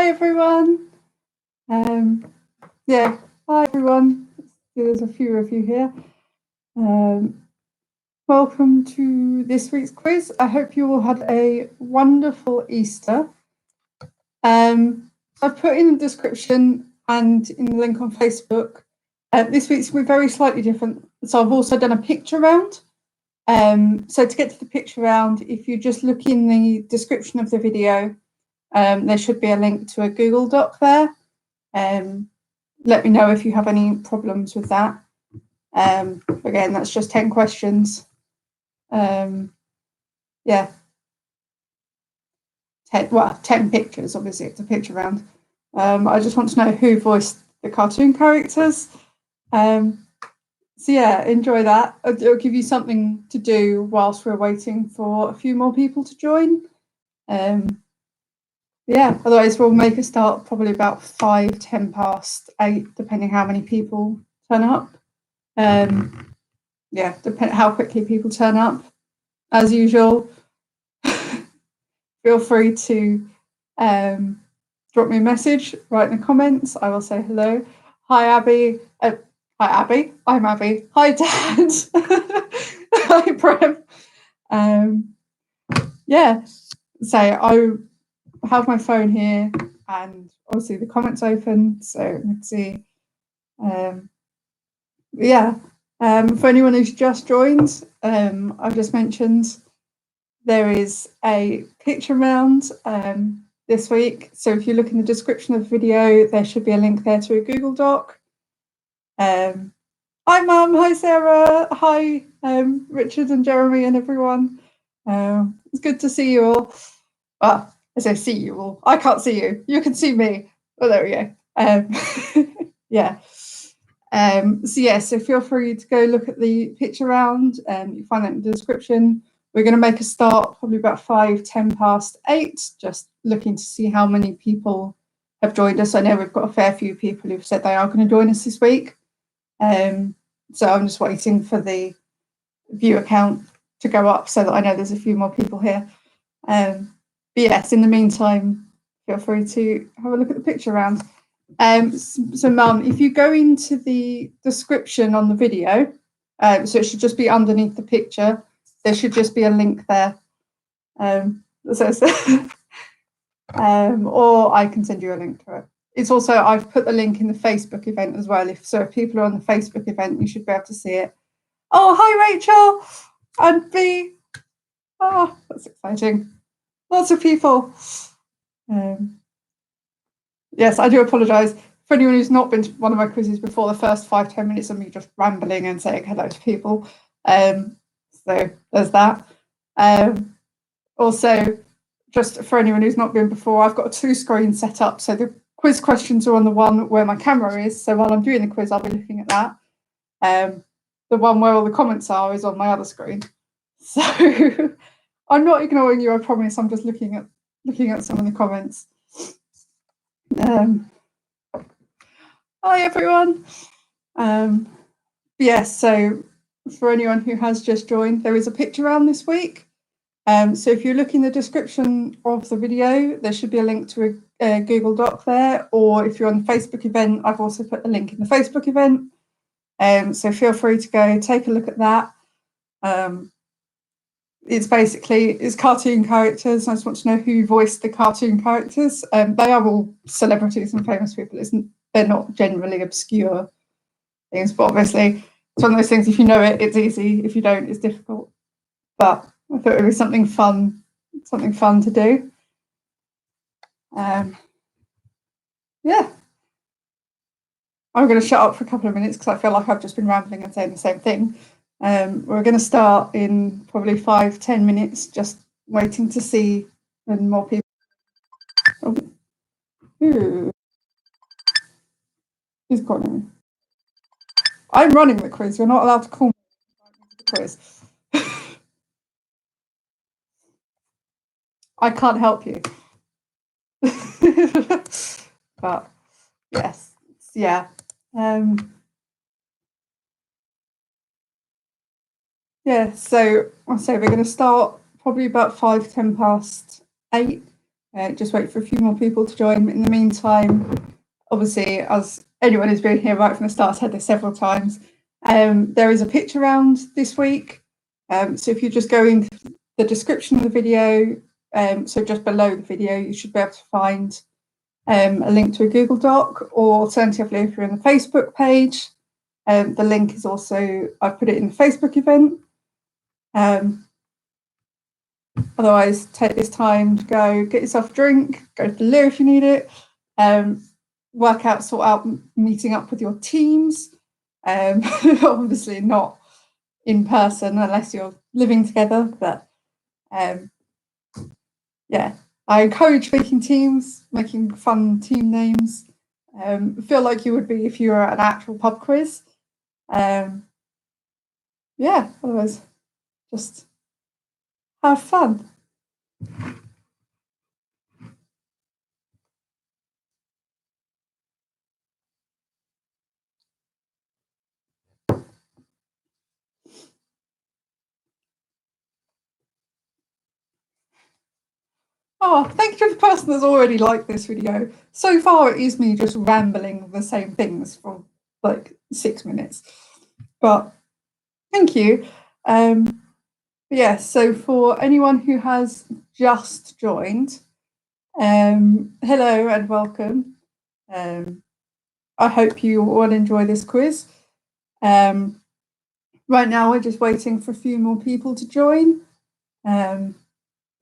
Hi everyone. Yeah, hi everyone. There's a few of you here. Welcome to this week's quiz. I hope you all had a wonderful Easter. I've put in the description and in the link on Facebook. This week's we're very slightly different. So I've also done a picture round. So to get to the picture round, if you just look in the description of the video, there should be a link to a Google Doc there. Let me know if you have any problems with that. Again, that's just 10 questions. Yeah. 10 pictures, obviously, it's a picture round. I just want to know who voiced the cartoon characters. So yeah, enjoy that. It'll give you something to do whilst we're waiting for a few more people to join. Yeah, otherwise we'll make a start probably about 5-10 past 8, depending how many people turn up. Yeah, depending how quickly people turn up. As usual, feel free to drop me a message, write in the comments. I will say hello. Hi, Abby. Hi, Abby. I'm Abby. Hi, Dad. Hi, Prem. Yeah, so I have my phone here and obviously the comments open, so let's see. Yeah, for anyone who's just joined, I've just mentioned there is a picture round this week. So if you look in the description of the video, there should be a link there to a Google Doc. Hi, Mum. Hi, Sarah. Hi, Richard and Jeremy and everyone. It's good to see you all. Well, as I see you all, I can't see you. You can see me. Oh, there we go. Yeah. So yeah, so feel free to go look at the picture round. You find that in the description. We're going to make a start probably about 5-10 past 8, just looking to see how many people have joined us. I know we've got a fair few people who've said they are going to join us this week. So I'm just waiting for the viewer count to go up so that I know there's a few more people here. But yes, in the meantime, feel free to have a look at the picture round. So Mum, if you go into the description on the video, so it should just be underneath the picture, there should just be a link there. Or I can send you a link to it. It's also, I've put the link in the Facebook event as well. If people are on the Facebook event, you should be able to see it. Oh, hi Rachel and B. Oh, that's exciting. Lots of people. Yes, I do apologise. For anyone who's not been to one of my quizzes before, the first 5-10 minutes of me just rambling and saying hello to people. So there's that. Also, just for anyone who's not been before, I've got 2 screens set up. So the quiz questions are on the one where my camera is. So while I'm doing the quiz, I'll be looking at that. The one where all the comments are is on my other screen. So I'm not ignoring you, I promise. I'm just looking at some of the comments. Hi everyone. Yes, so for anyone who has just joined, there is a picture round this week. So if you look in the description of the video, there should be a link to a Google Doc there, or if you're on the Facebook event, I've also put the link in the Facebook event. So feel free to go take a look at that. It's cartoon characters. I just want to know who voiced the cartoon characters. They are all celebrities and famous people. They're not generally obscure things, but obviously it's one of those things, if you know it, it's easy. If you don't, it's difficult. But I thought it would be something fun to do. Yeah. I'm going to shut up for a couple of minutes because I feel like I've just been rambling and saying the same thing. We're going to start in probably 5-10 minutes, just waiting to see when more people. Oh. Who's calling me? I'm running the quiz. You're not allowed to call me the quiz. I can't help you. But yes, yeah. Yeah, so I'll say we're going to start probably about 5-10 past 8. just wait for a few more people to join. In the meantime, obviously, as anyone who's been here right from the start, I've said this several times, there is a picture round this week. So if you just go into the description of the video, so just below the video, you should be able to find a link to a Google Doc, or alternatively, if you're in the Facebook page, the link is also, I've put it in the Facebook event. Otherwise, take this time to go get yourself a drink, go to the loo if you need it, work out, sort out meeting up with your teams. Obviously not in person unless you're living together, but yeah, I encourage making teams, making fun team names. Feel like you would be if you were at an actual pub quiz. Yeah, otherwise, just have fun. Oh, thank you to the person that's already liked this video. So far, it is me just rambling the same things for like 6 minutes. But thank you. Yeah, so for anyone who has just joined, hello and welcome. I hope you all enjoy this quiz. Right now, we're just waiting for a few more people to join.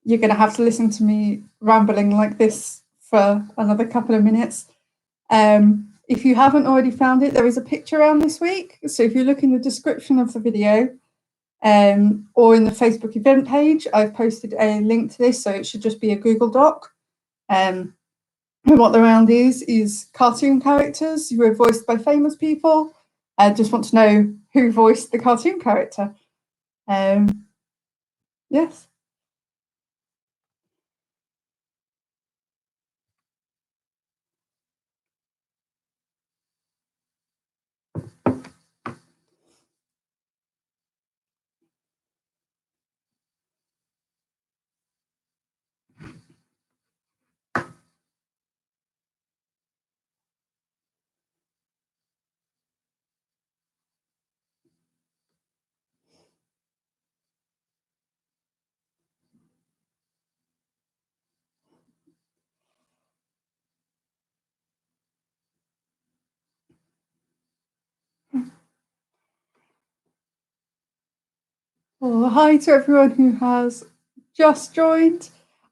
You're going to have to listen to me rambling like this for another couple of minutes. If you haven't already found it, there is a picture around this week. So if you look in the description of the video or in the Facebook event page, I've posted a link to this. So it should just be a Google Doc. And what the round is cartoon characters who are voiced by famous people. I just want to know who voiced the cartoon character. Yes. Well, hi to everyone who has just joined.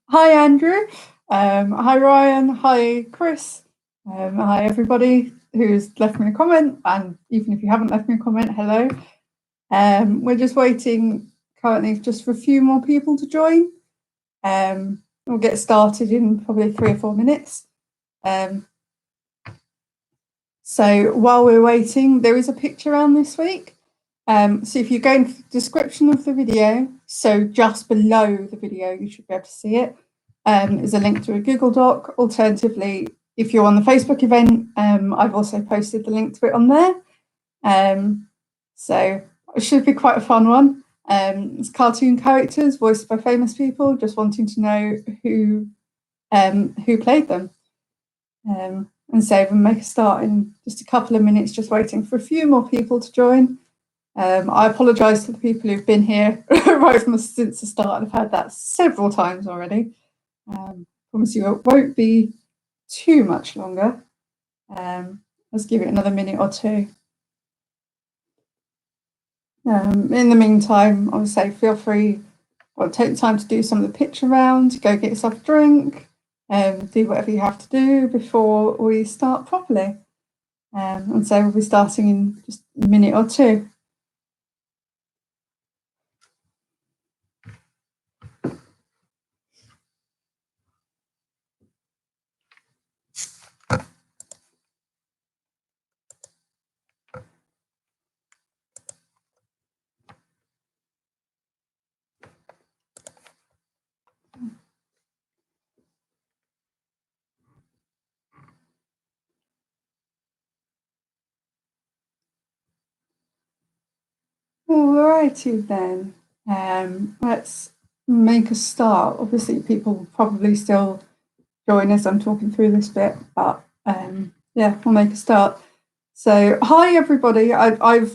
Hi, Andrew. Hi, Ryan. Hi, Chris. Hi, everybody who's left me a comment. And even if you haven't left me a comment, hello. We're just waiting currently just for a few more people to join. We'll get started in probably 3 or 4 minutes. So while we're waiting, there is a picture around this week. So if you go into the description of the video, so just below the video, you should be able to see it, is a link to a Google Doc. Alternatively, if you're on the Facebook event, I've also posted the link to it on there. So it should be quite a fun one. It's cartoon characters voiced by famous people, just wanting to know who played them. And so we'll make a start in just a couple of minutes, just waiting for a few more people to join. I apologise to the people who've been here right from since the start. I've had that several times already. Promise you it won't be too much longer. Let's give it another minute or two. In the meantime, I would say feel free, take the time to do some of the picture round, go get yourself a drink, do whatever you have to do before we start properly. And so we'll be starting in just a minute or two. Alrighty then, let's make a start. Obviously, people will probably still join as I'm talking through this bit, but yeah, we'll make a start. So hi everybody. I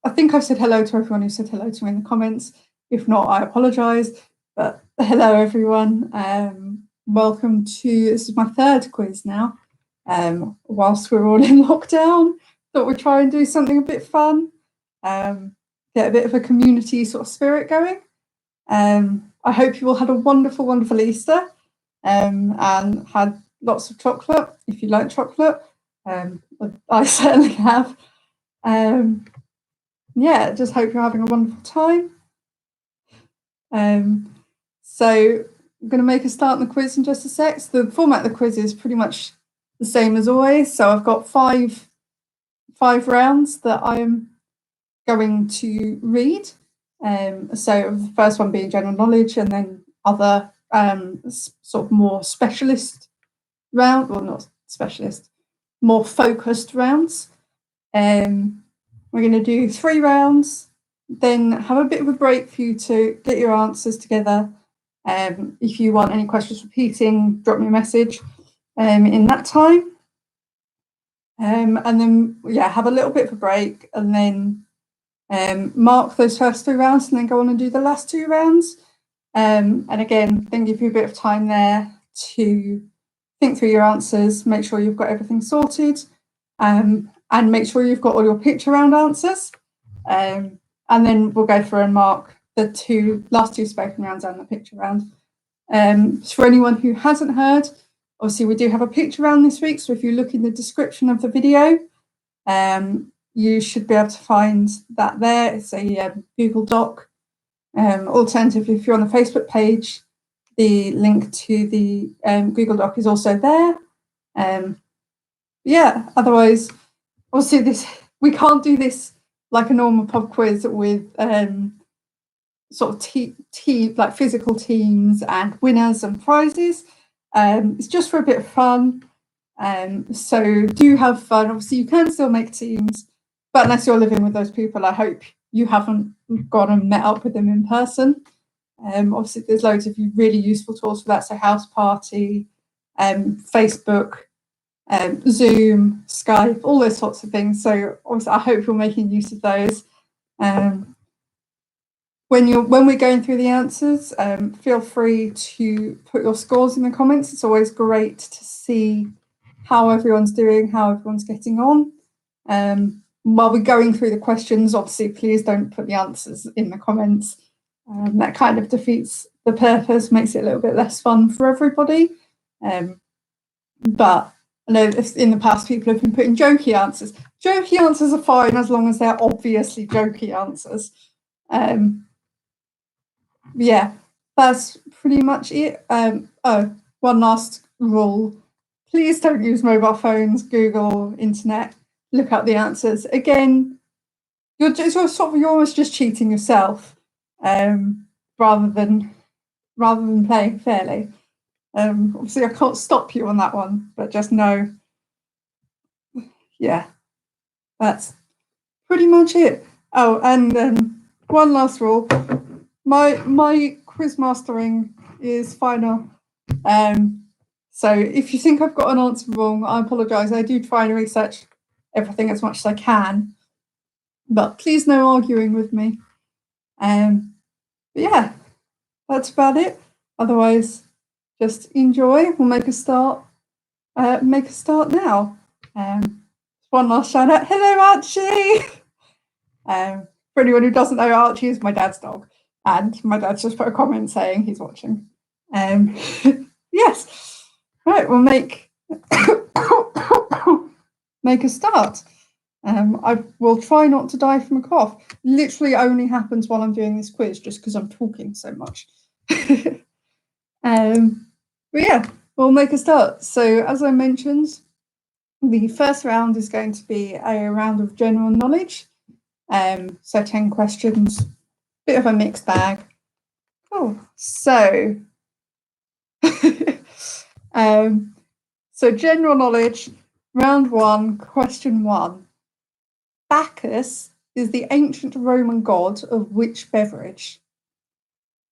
think I've said hello to everyone who said hello to me in the comments. If not, I apologise. But hello everyone. Welcome to, this is my third quiz now. Whilst we're all in lockdown, thought we'd try and do something a bit fun. Get a bit of a community sort of spirit going. I hope you all had a wonderful, wonderful Easter and had lots of chocolate, if you like chocolate. I certainly have. Yeah, just hope you're having a wonderful time. So I'm going to make a start on the quiz in just a sec. So the format of the quiz is pretty much the same as always. So I've got five rounds that I'm going to read. So the first one being general knowledge, and then other sort of more specialist round, or not specialist, more focused rounds. We're going to do 3 rounds, then have a bit of a break for you to get your answers together. If you want any questions repeating, drop me a message in that time. And then, yeah, have a little bit of a break, and then mark those first 3 rounds, and then go on and do the last 2 rounds. And again, then give you a bit of time there to think through your answers, make sure you've got everything sorted, and make sure you've got all your picture round answers. And then we'll go through and mark the last two spoken rounds and the picture round. For anyone who hasn't heard, obviously we do have a picture round this week, so if you look in the description of the video, you should be able to find that there. It's a Google Doc. Alternatively, if you're on the Facebook page, the link to the Google Doc is also there. Yeah, otherwise, obviously we can't do this like a normal pub quiz with sort of like physical teams and winners and prizes. It's just for a bit of fun. So do have fun. Obviously, you can still make teams, but unless you're living with those people, I hope you haven't gone and met up with them in person. Obviously, there's loads of really useful tools for that. So House Party, Facebook, Zoom, Skype, all those sorts of things. So obviously, I hope you're making use of those. When we're going through the answers, feel free to put your scores in the comments. It's always great to see how everyone's doing, how everyone's getting on. While we're going through the questions, obviously, please don't put the answers in the comments. That kind of defeats the purpose, makes it a little bit less fun for everybody. But I know in the past people have been putting jokey answers. Jokey answers are fine as long as they're obviously jokey answers. Yeah, that's pretty much it. Oh, one last rule. Please don't use mobile phones, Google, internet, look up the answers. Again, you're almost just cheating yourself, rather than playing fairly. Obviously, I can't stop you on that one, but just know, yeah, that's pretty much it. Oh, and one last rule. My quiz mastering is final. So if you think I've got an answer wrong, I apologise. I do try and research everything as much as I can, but please no arguing with me. But yeah, that's about it. Otherwise, just enjoy. We'll make a start. Make a start now. One last shout out. Hello, Archie. For anyone who doesn't know, Archie is my dad's dog, and my dad's just put a comment saying he's watching. Yes. Right, we'll make a start. I will try not to die from a cough. Literally only happens while I'm doing this quiz, just because I'm talking so much. But yeah, we'll make a start. So as I mentioned, the first round is going to be a round of general knowledge. So 10 questions, bit of a mixed bag. Cool. So so general knowledge, round 1, question 1. Bacchus is the ancient Roman god of which beverage?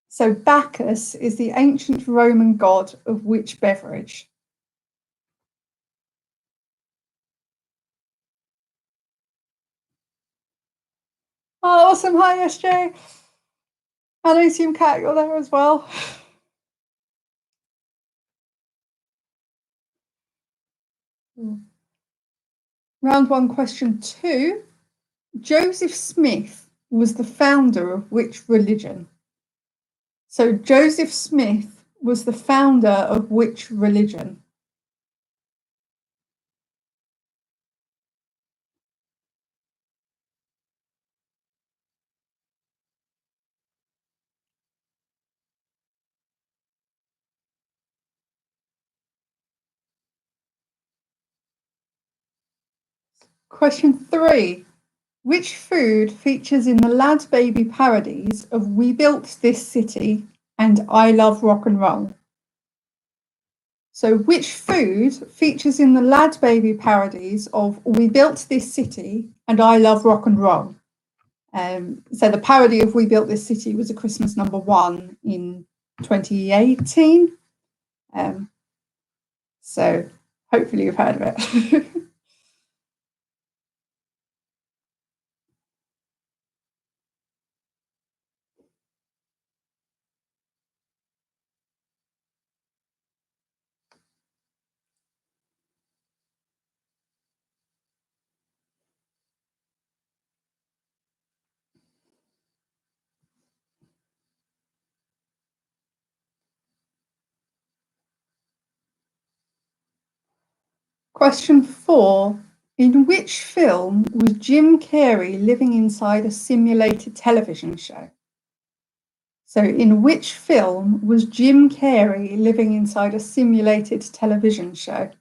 So Bacchus is the ancient Roman god of which beverage? Oh, awesome. Hi, SJ. And I assume, Kat, you're there as well. Round one, question 2. Joseph Smith was the founder of which religion? So Joseph Smith was the founder of which religion? Question 3. Which food features in the Lad Baby parodies of We Built This City and I Love Rock and Roll? So which food features in the Lad Baby parodies of We Built This City and I Love Rock and Roll? So the parody of We Built This City was a Christmas #1 in 2018. So hopefully you've heard of it. Question 4. In which film was Jim Carrey living inside a simulated television show? So in which film was Jim Carrey living inside a simulated television show?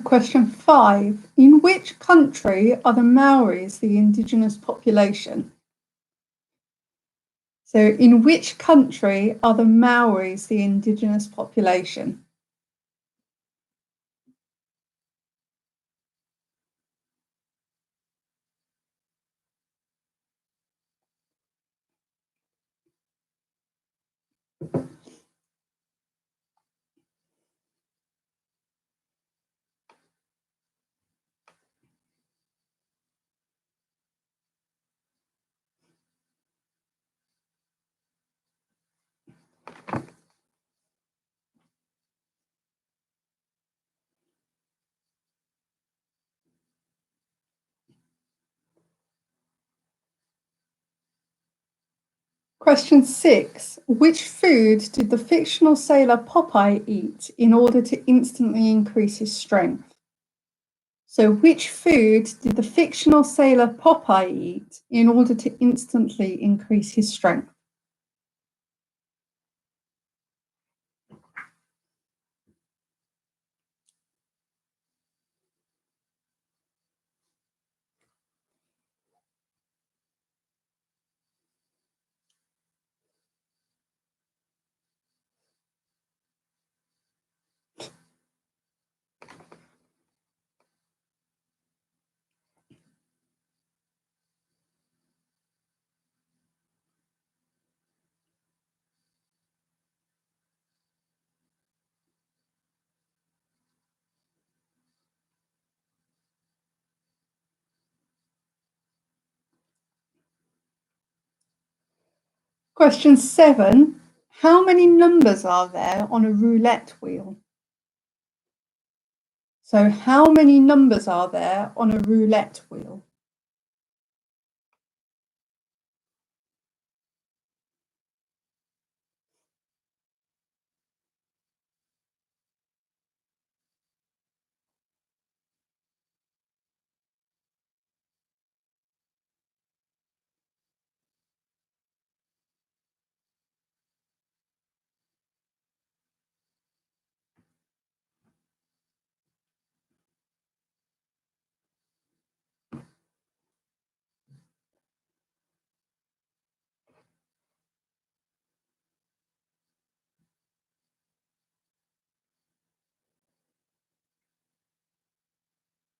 Question 5. In which country are the Maoris the indigenous population? So in which country are the Maoris the indigenous population? Question 6. Which food did the fictional sailor Popeye eat in order to instantly increase his strength? So which food did the fictional sailor Popeye eat in order to instantly increase his strength? Question 7. How many numbers are there on a roulette wheel? So how many numbers are there on a roulette wheel?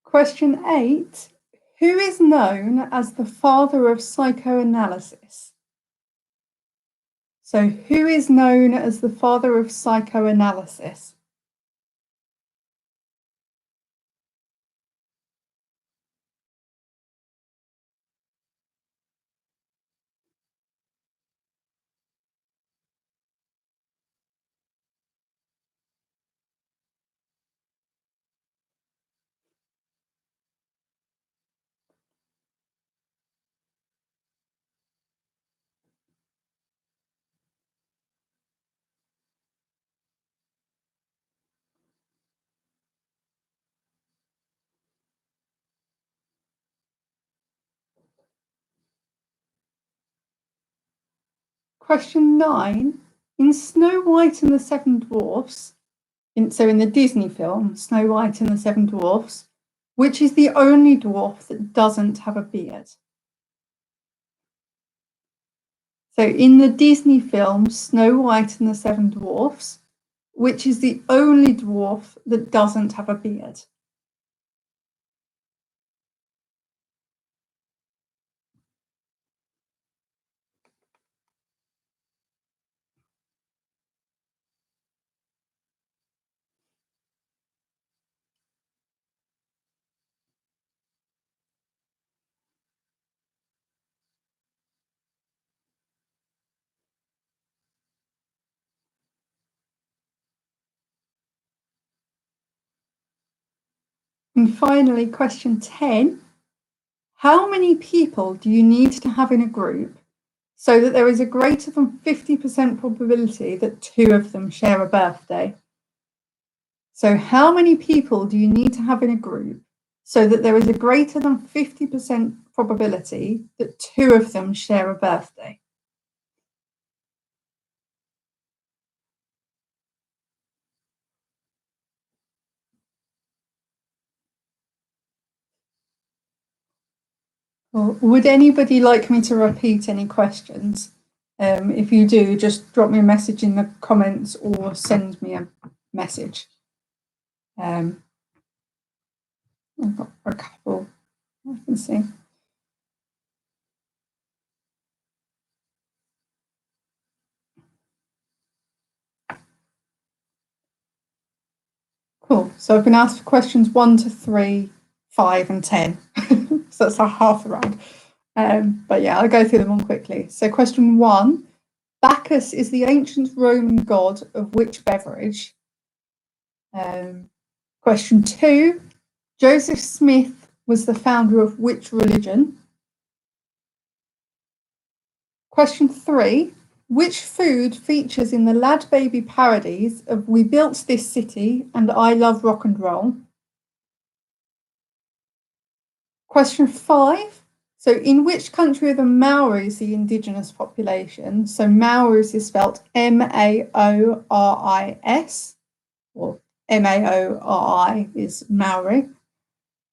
Question 8. Who is known as the father of psychoanalysis? So, who is known as the father of psychoanalysis? Question 9. In Snow White and the Seven Dwarfs, in the Disney film, Snow White and the Seven Dwarfs, which is the only dwarf that doesn't have a beard? So in the Disney film, Snow White and the Seven Dwarfs, which is the only dwarf that doesn't have a beard? And finally, question 10. How many people do you need to have in a group so that there is a greater than 50% probability that two of them share a birthday? So how many people do you need to have in a group so that there is a greater than 50% probability that two of them share a birthday? Or would anybody like me to repeat any questions? If you do, just drop me a message in the comments or send me a message. I've got a couple I can see. Cool. So I've been asked for questions 1 to 3, 5 and 10. So that's a half the round. But yeah, I'll go through them on quickly. So question 1, Bacchus is the ancient Roman god of which beverage? Question 2, Joseph Smith was the founder of which religion? Question 3, which food features in the Lad Baby parodies of We Built This City and I Love Rock and Roll? Question 5, so in which country are the Maoris the indigenous population? So Maoris is spelt M-A-O-R-I-S, or M-A-O-R-I is Maori.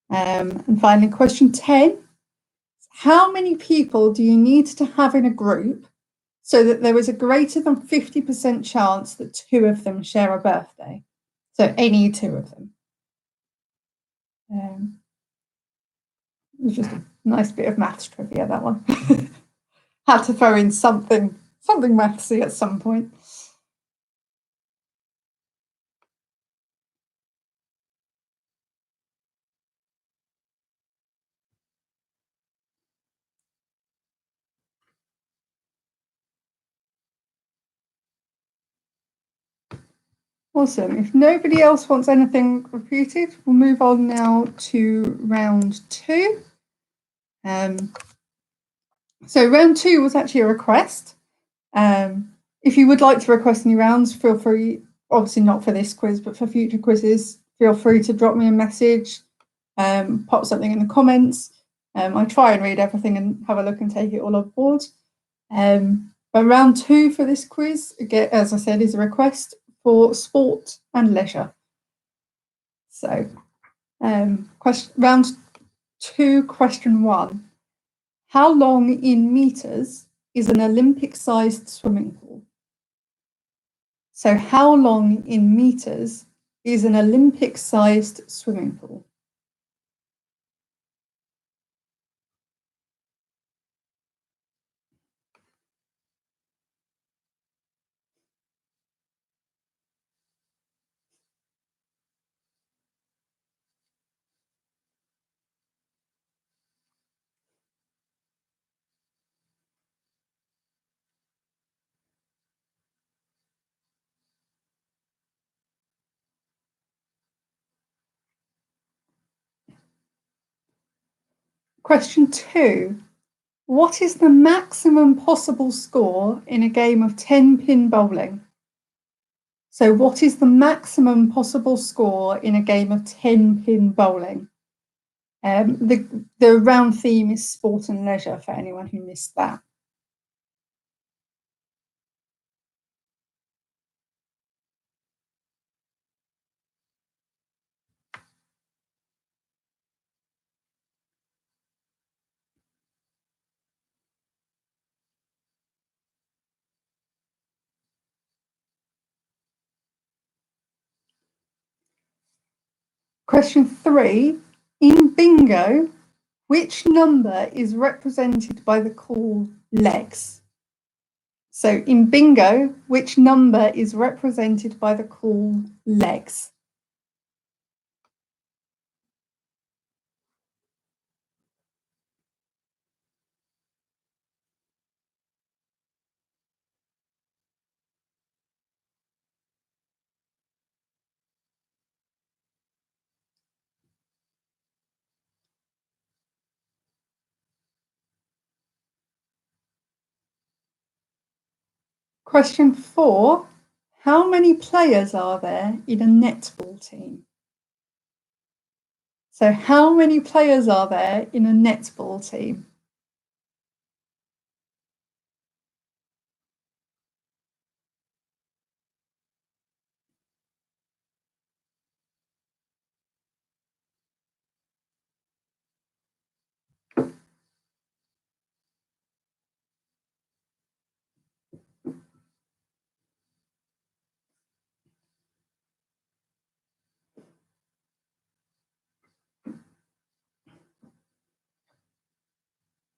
And finally, question 10, how many people do you need to have in a group so that there is a greater than 50% chance that two of them share a birthday? So any two of them. It's just a nice bit of maths trivia, that one. Had to throw in something mathsy at some point. Awesome. If nobody else wants anything repeated, we'll move on now to round 2. So round 2 was actually a request. If you would like to request any rounds, feel free, obviously not for this quiz, but for future quizzes, feel free to drop me a message, pop something in the comments. I try and read everything and have a look and take it all on board. But round 2 for this quiz, again, as I said, is a request for sport and leisure. So round 2, question 1. How long in meters is an Olympic-sized swimming pool? So how long in meters is an Olympic-sized swimming pool? Question 2. What is the maximum possible score in a game of 10-pin bowling? So what is the maximum possible score in a game of 10-pin bowling? The round theme is sport and leisure for anyone who missed that. Question 3. In bingo, which number is represented by the call legs? So in bingo, which number is represented by the call legs? Question 4. How many players are there in a netball team? So how many players are there in a netball team?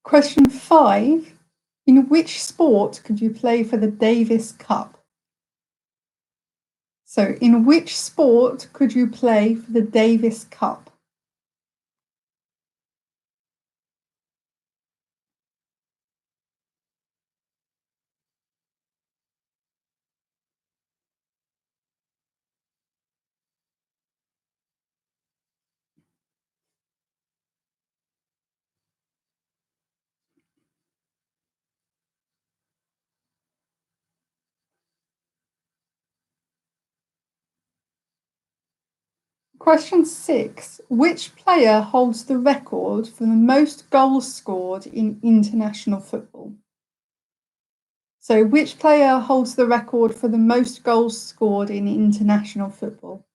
Question 5. In which sport could you play for the Davis Cup? So in which sport could you play for the Davis Cup? Question 6. Which player holds the record for the most goals scored in international football? So which player holds the record for the most goals scored in international football?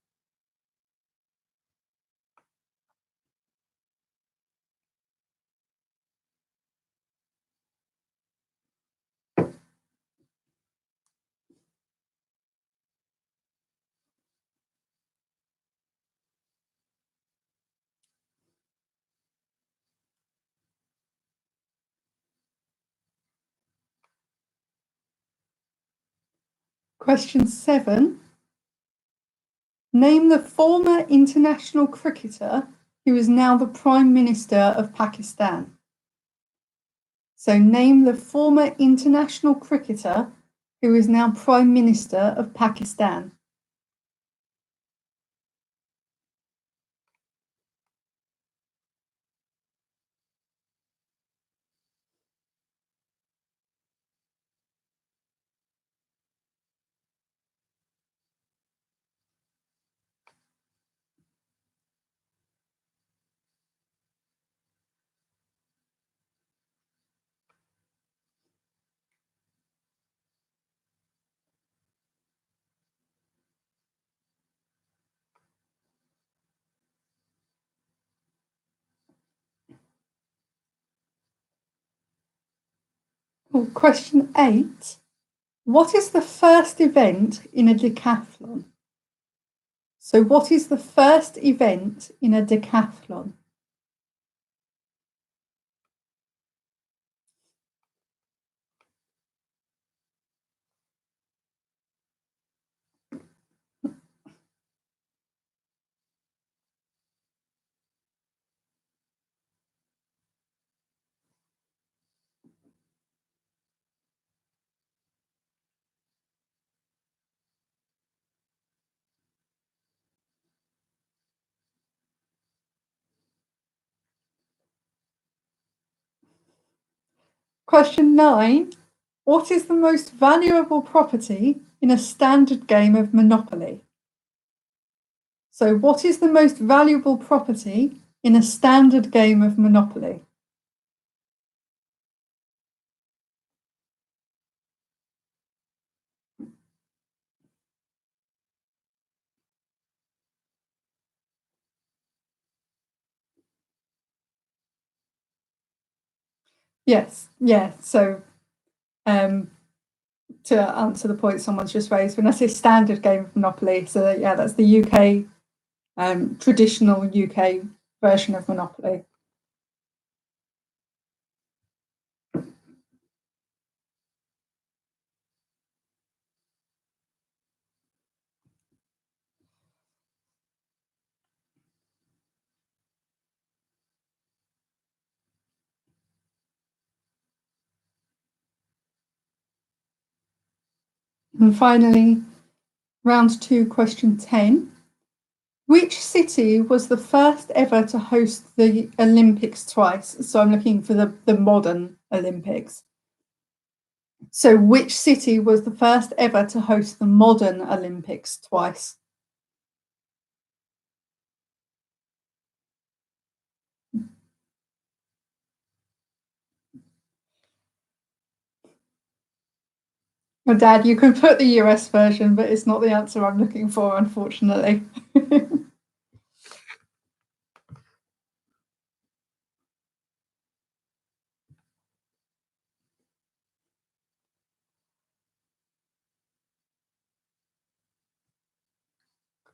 Question 7. Name the former international cricketer who is now the Prime Minister of Pakistan. So name the former international cricketer who is now Prime Minister of Pakistan. Question 8. What is the first event in a decathlon? So what is the first event in a decathlon? Question 9. What is the most valuable property in a standard game of Monopoly? So, what is the most valuable property in a standard game of Monopoly? Yes, yeah. So, to answer the point someone's just raised, when I say standard game of Monopoly, so yeah, that's the UK, traditional UK version of Monopoly. And finally, round 2, question 10. Which city was the first ever to host the Olympics twice? So I'm looking for the modern Olympics. So which city was the first ever to host the modern Olympics twice? Well, Dad, you can put the US version, but it's not the answer I'm looking for, unfortunately.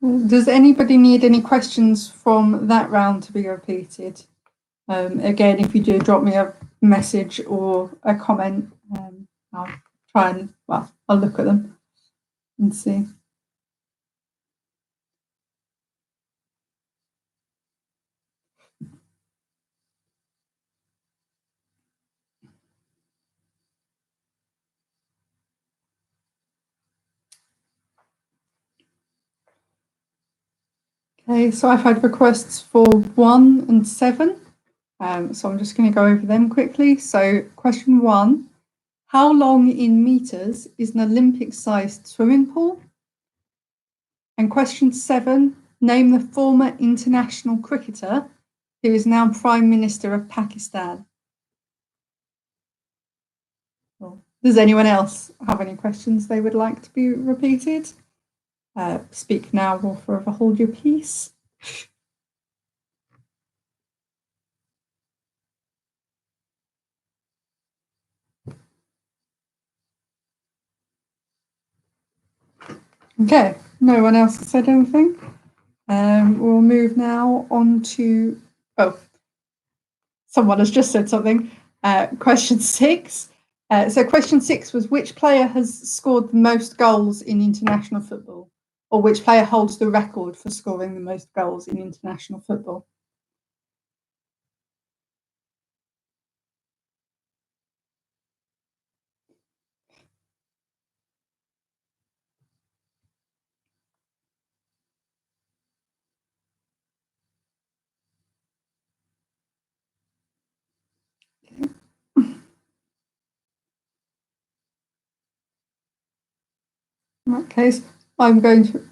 Does anybody need any questions from that round to be repeated? Again, if you do drop me a message or a comment, I'll try and, well, I'll look at them and see. Okay, so I've had requests for 1 and 7. So I'm just going to go over them quickly. So question 1, how long in meters is an Olympic-sized swimming pool? And question 7, name the former international cricketer who is now Prime Minister of Pakistan. Does anyone else have any questions they would like to be repeated? Speak now or forever hold your peace. Okay, no one else has said anything. We'll move now on to, someone has just said something. Question 6. So question 6 was, which player has scored the most goals in international football? Or which player holds the record for scoring the most goals in international football? In that case, I'm going to...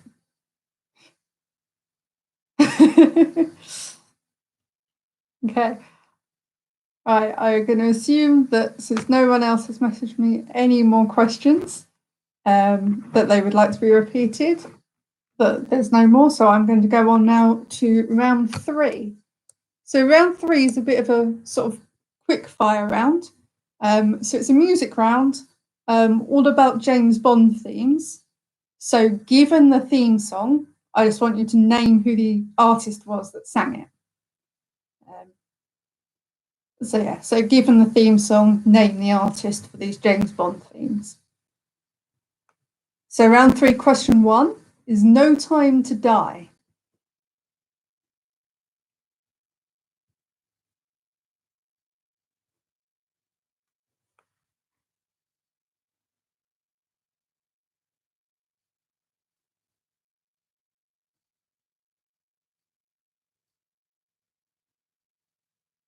Okay. I'm going to assume that since no one else has messaged me any more questions that they would like to be repeated, that there's no more. So I'm going to go on now to round 3. So round 3 is a bit of a sort of quick fire round. So it's a music round, all about James Bond themes. So given the theme song, I just want you to name who the artist was that sang it. So given the theme song, name the artist for these James Bond themes. So round 3, question 1 is No Time to Die.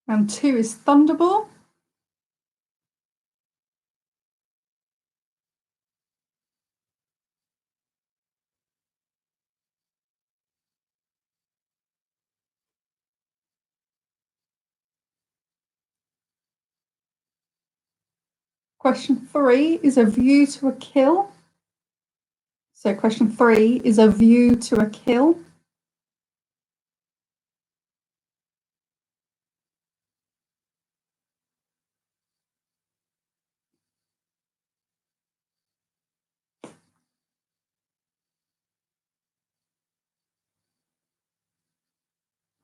Round 2 is Thunderball. Question 3 is a view to a kill. So question 3 is a view to a kill.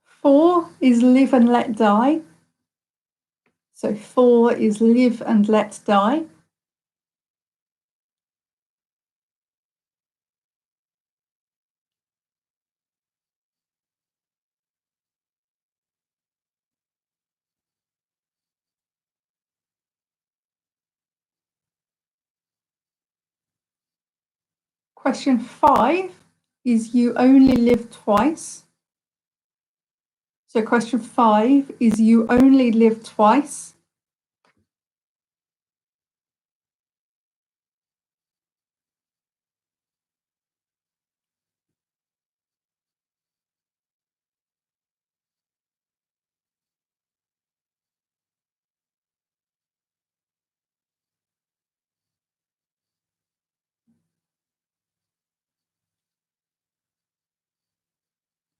Four is live and let die. So 4 is live and let die. Question 5 is you only live twice. So question 5 is you only live twice.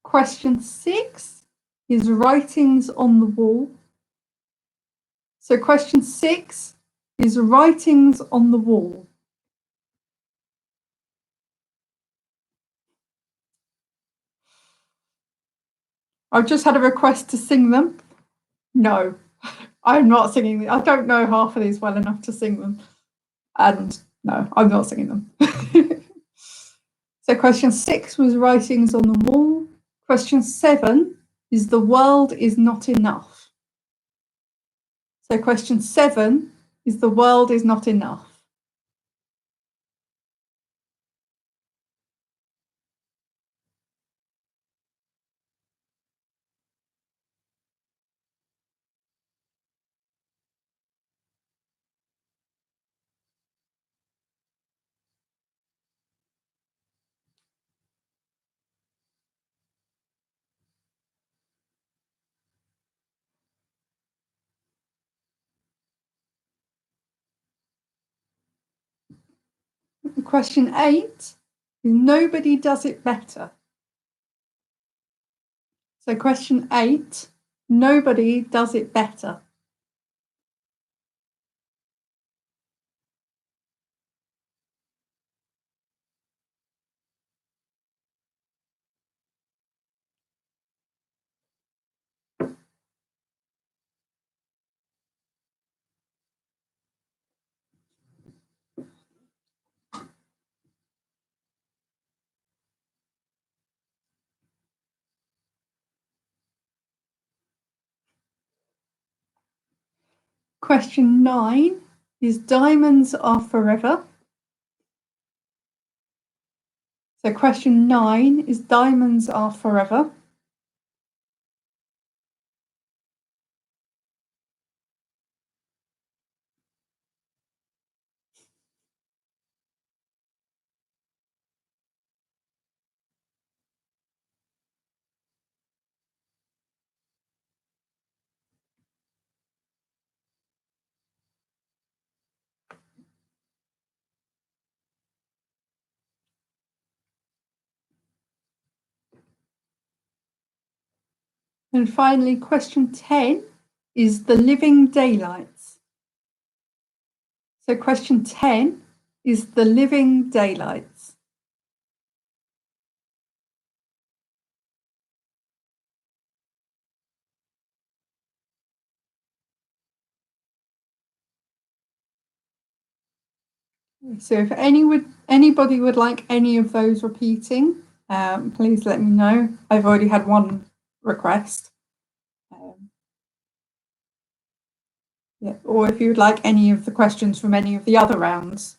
Question 6 is writings on the wall. So question 6 is writings on the wall. I've just had a request to sing them. No, I'm not singing them. I don't know half of these well enough to sing them. And no, I'm not singing them. So question 6 was writings on the wall. Question 7 is the world is not enough. So question 7 is the world is not enough. Question 8 is nobody does it better. So question 8, nobody does it better. Question 9 is diamonds are forever. So question 9 is diamonds are forever. And finally, question 10 is the living daylights. So question 10 is the living daylights. So if anybody would like any of those repeating, please let me know. I've already had one request. Yeah, or if you would like any of the questions from any of the other rounds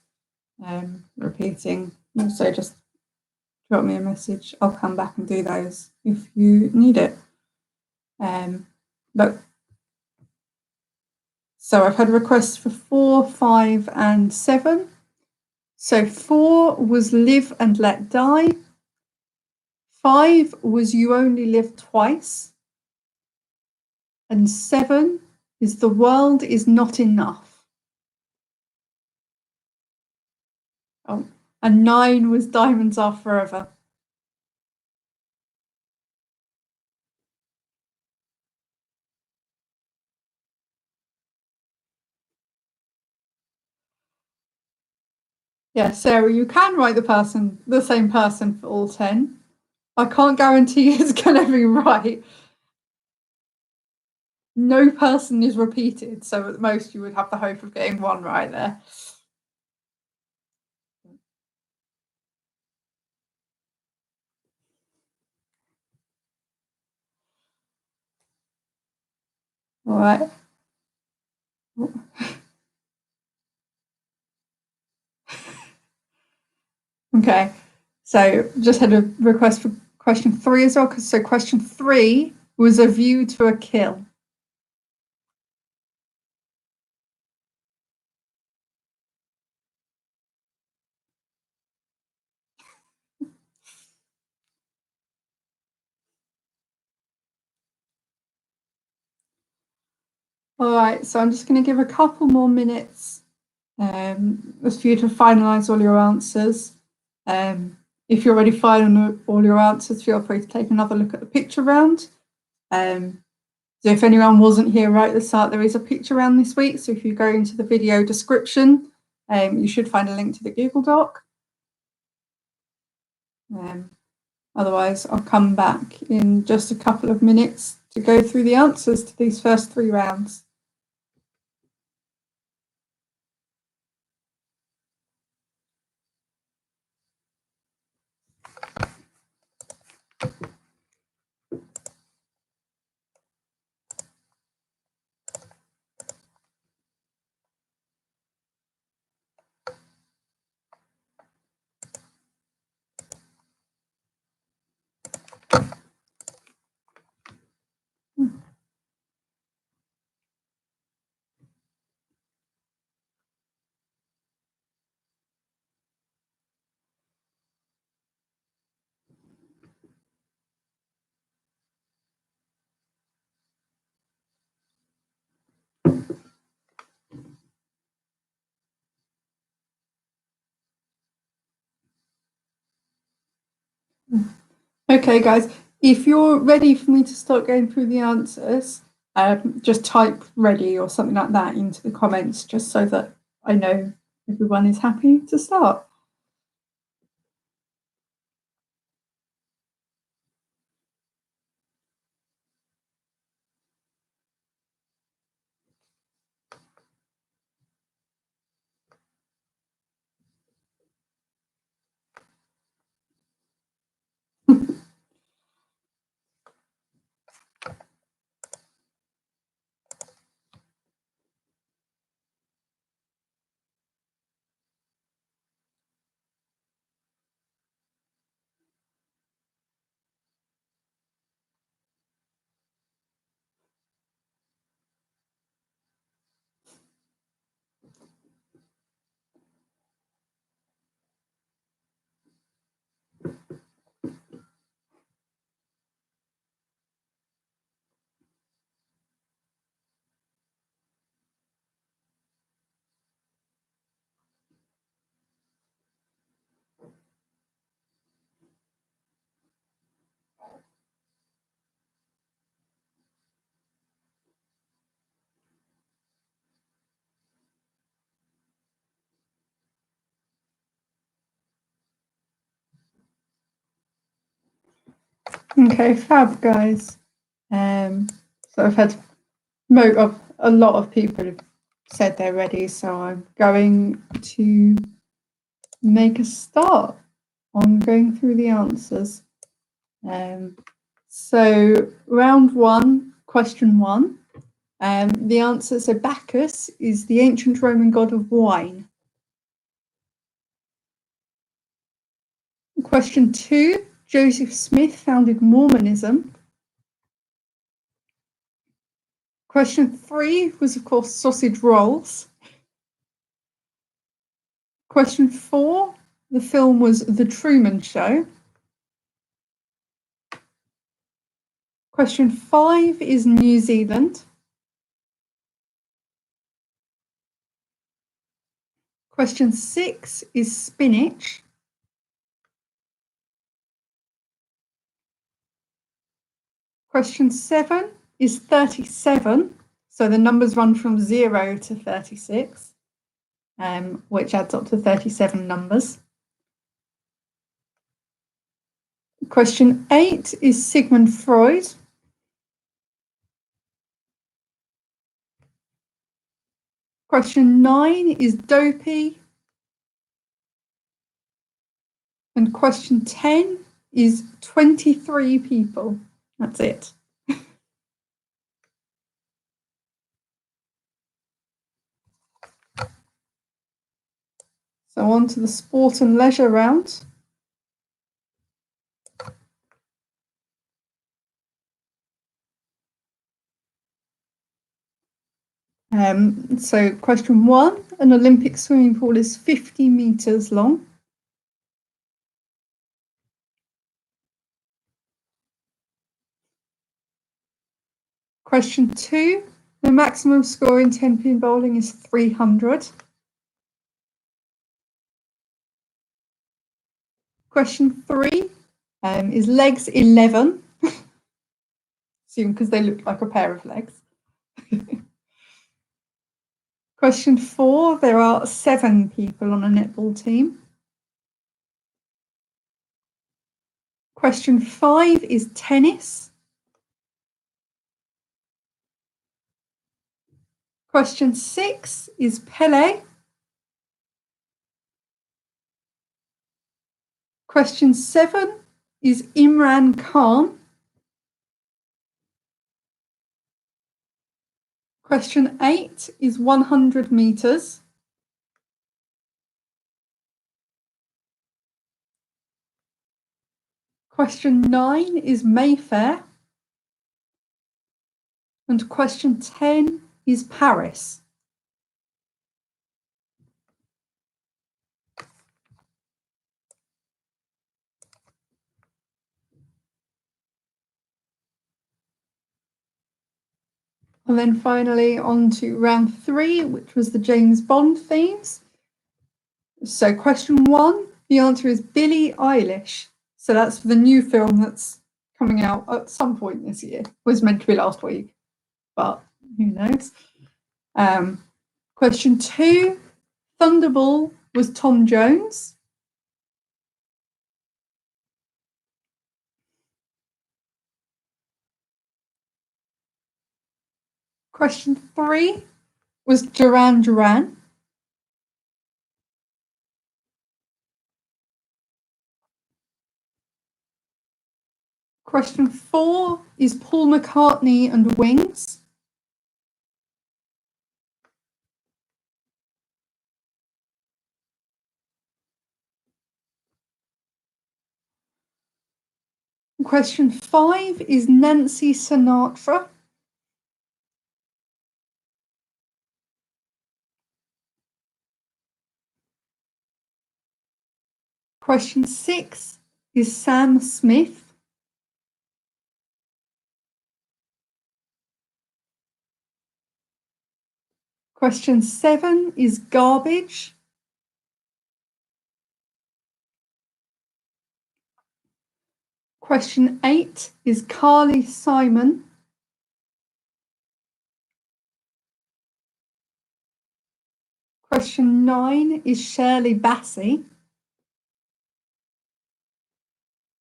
repeating, also just drop me a message. I'll come back and do those if you need it. So I've had requests for 4, 5, and 7. So 4 was live and let die. 5 was you only live twice. And 7 is the world is not enough. Oh, and 9 was Diamonds Are Forever. Yeah, Sarah, you can write the same person for all 10. I can't guarantee it's going to be right. No person is repeated, so at most you would have the hope of getting 1 right there. All right. Okay, so just had a request for question 3 as well. So question 3 was A View to a Kill. All right, so I'm just going to give a couple more minutes for you to finalise all your answers. If you're already final all your answers, feel free to take another look at the picture round. So if anyone wasn't here right at the start, there is a picture round this week. So if you go into the video description, you should find a link to the Google Doc. Otherwise, I'll come back in just a couple of minutes to go through the answers to these first 3 rounds. Okay, guys, if you're ready for me to start going through the answers, just type ready or something like that into the comments, just so that I know everyone is happy to start. Okay, fab, guys. So I've had a lot of people have said they're ready, so I'm going to make a start on going through the answers. So round 1, question 1. The answer, so Bacchus is the ancient Roman god of wine. Question 2, Joseph Smith founded Mormonism. Question 3 was, of course, sausage rolls. Question 4, the film was The Truman Show. Question 5 is New Zealand. Question 6 is spinach. Question 7 is 37. So the numbers run from 0 to 36, which adds up to 37 numbers. Question 8 is Sigmund Freud. Question 9 is dopey. And question 10 is 23 people. That's it. So on to the sport and leisure round. So question 1, an Olympic swimming pool is 50 meters long. Question 2, the maximum score in 10-pin bowling is 300. Question 3 is legs 11. Assume because they look like a pair of legs. Question 4, there are 7 people on a netball team. Question 5 is tennis. Question 6 is Pele. Question 7 is Imran Khan. Question 8 is 100 meters. Question 9 is Mayfair. And question 10 is Paris. And then finally on to round 3, which was the James Bond themes. So question 1, the answer is Billie Eilish. So that's the new film that's coming out at some point this year. It was meant to be last week, but who knows. Question 2, Thunderball was Tom Jones. Question 3 was Duran Duran. Question 4 is Paul McCartney and Wings. Question 5 is Nancy Sinatra. Question 6 is Sam Smith. Question 7 is Garbage. Question 8 is Carly Simon. Question 9 is Shirley Bassey.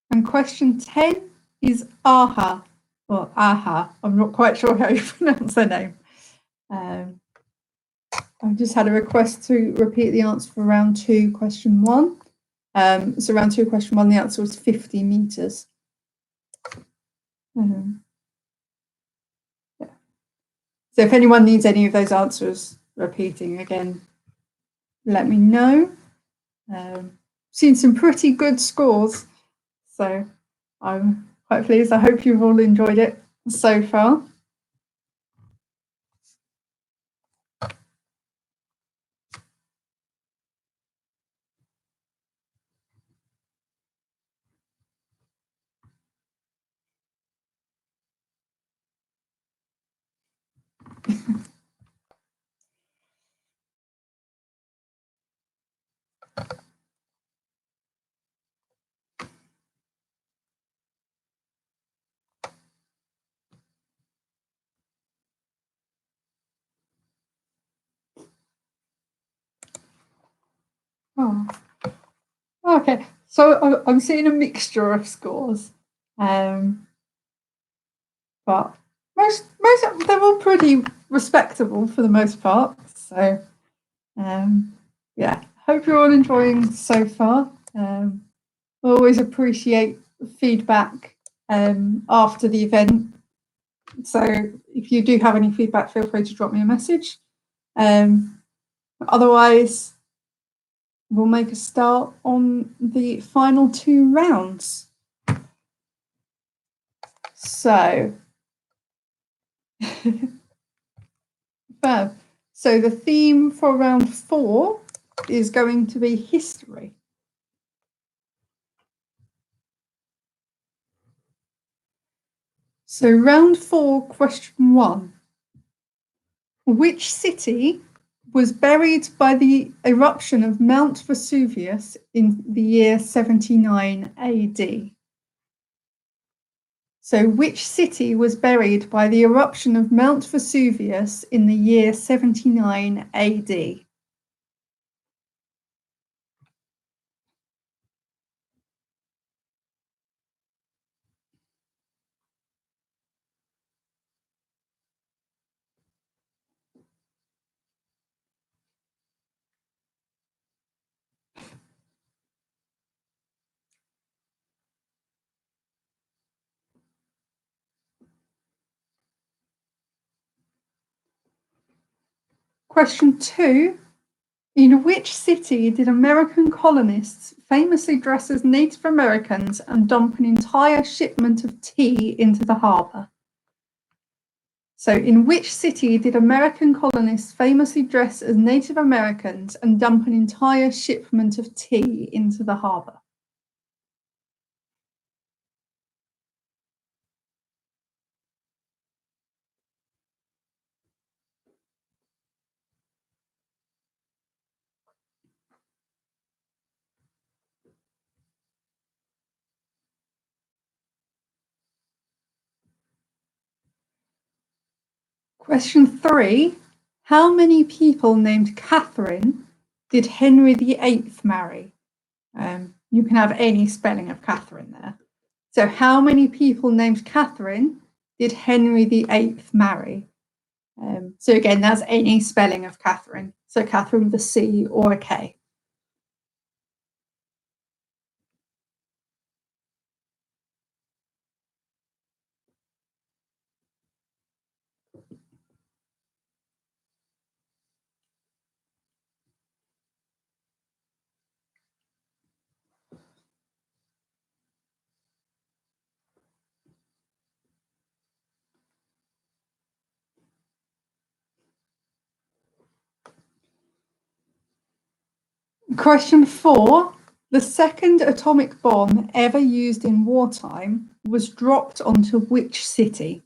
And question 10 is Aha, or Aha. I'm not quite sure how you pronounce their name. I've just had a request to repeat the answer for round 2, question 1. So round 2, question 1, the answer was 50 meters. Yeah. So if anyone needs any of those answers repeating again, let me know. Seen some pretty good scores, so I'm quite pleased. I hope you've all enjoyed it so far. Oh. Okay, so I'm seeing a mixture of scores, but most they're all pretty respectable for the most part. So yeah, hope you're all enjoying so far. I always appreciate feedback after the event. So if you do have any feedback, feel free to drop me a message. Otherwise, we'll make a start on the final 2 rounds. So, so the theme for round 4 is going to be history. So round 4, question 1. Which city was buried by the eruption of Mount Vesuvius in the year 79 AD? So which city was buried by the eruption of Mount Vesuvius in the year 79 AD? Question 2. In which city did American colonists famously dress as Native Americans and dump an entire shipment of tea into the harbour? So, in which city did American colonists famously dress as Native Americans and dump an entire shipment of tea into the harbour? Question 3. How many people named Catherine did Henry VIII marry? You can have any spelling of Catherine there. So how many people named Catherine did Henry VIII marry? So again, that's any spelling of Catherine. So Catherine with a C or a K. Question 4. The second atomic bomb ever used in wartime was dropped onto which city?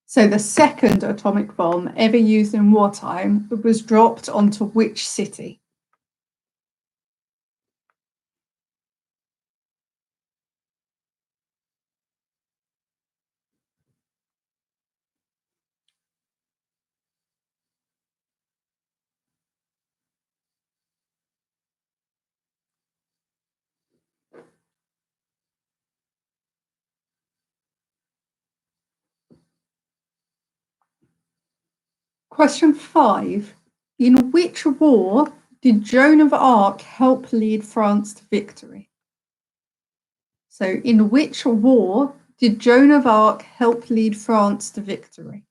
So the second atomic bomb ever used in wartime was dropped onto which city? Question 5. In which war did Joan of Arc help lead France to victory? So in which war did Joan of Arc help lead France to victory?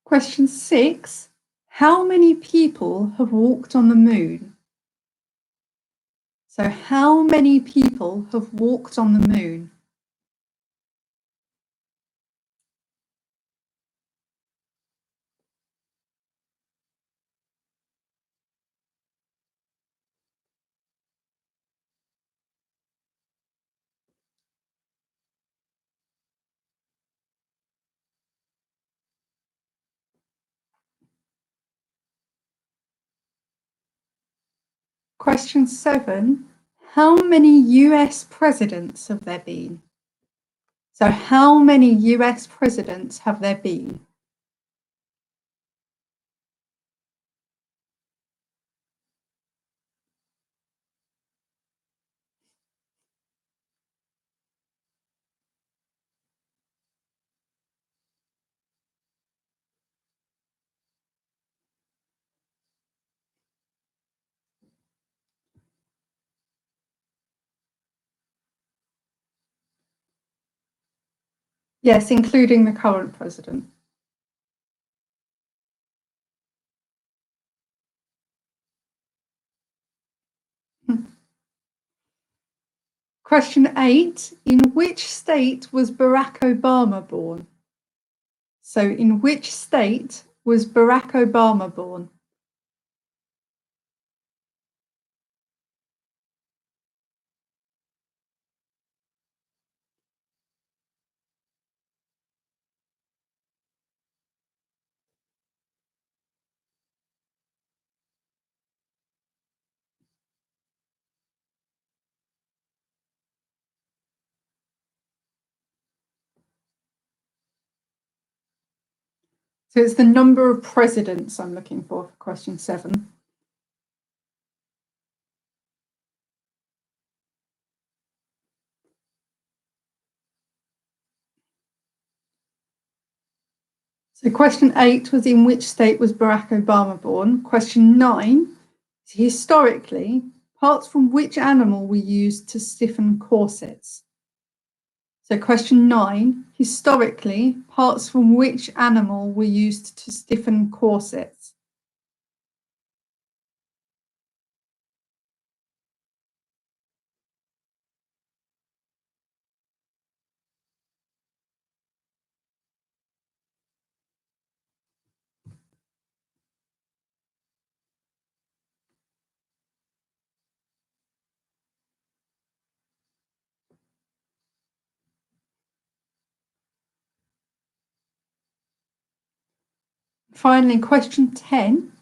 Question 6. How many people have walked on the moon? So how many people have walked on the moon? Question 7. How many US presidents have there been? So how many US presidents have there been? Yes, including the current president. Question 8. In which state was Barack Obama born? So in which state was Barack Obama born? So it's the number of presidents I'm looking for question 7. So question 8 was in which state was Barack Obama born? Question 9, historically, parts from which animal were used to stiffen corsets? So question 9, historically, parts from which animal were used to stiffen corsets? Finally, question 10.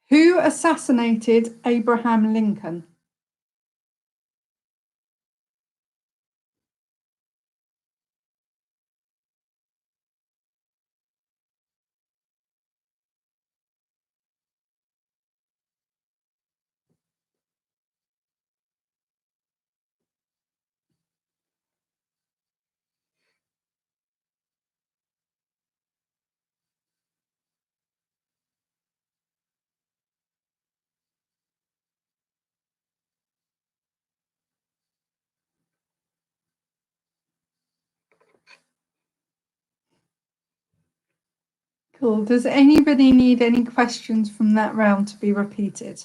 Who assassinated Abraham Lincoln? Cool. Does anybody need any questions from that round to be repeated?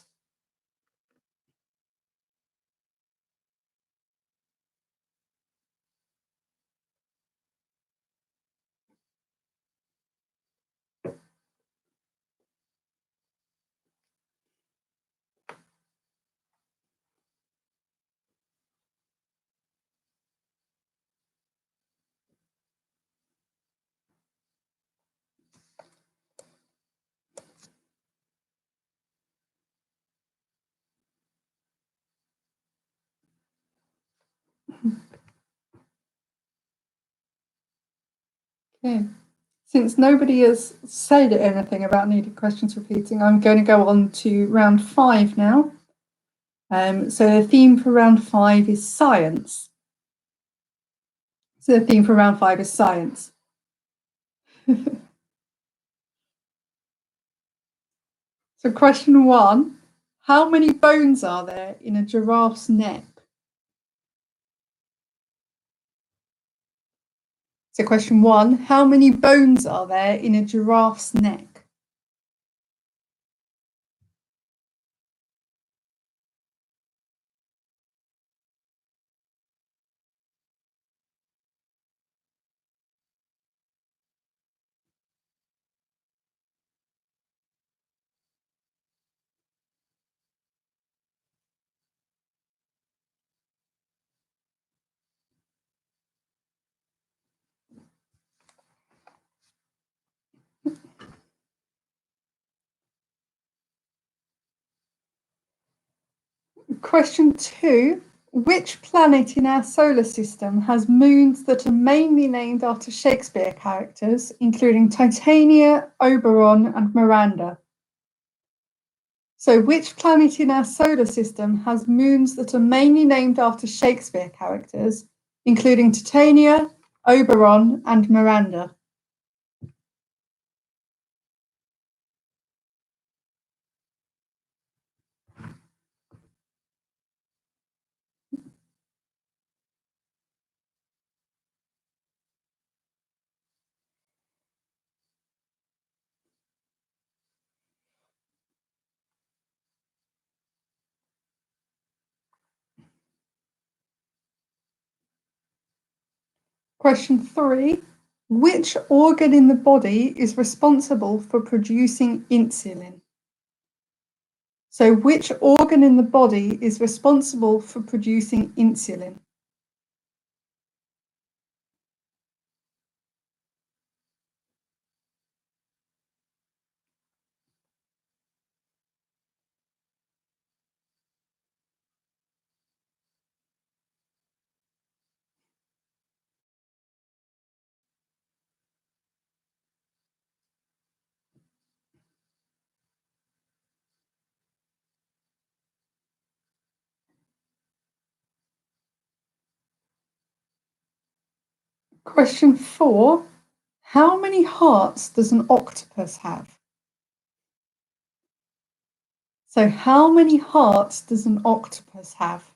Okay. Since nobody has said anything about needed questions repeating, I'm going to go on to round 5 now. So the theme for round 5 is science. So the theme for round 5 is science. So question 1, how many bones are there in a giraffe's neck? So question 1, how many bones are there in a giraffe's neck? Question 2. Which planet in our solar system has moons that are mainly named after Shakespeare characters, including Titania, Oberon, and Miranda? So, which planet in our solar system has moons that are mainly named after Shakespeare characters, including Titania, Oberon, and Miranda? Question 3. Which organ in the body is responsible for producing insulin? So, which organ in the body is responsible for producing insulin? Question 4. How many hearts does an octopus have? So, how many hearts does an octopus have?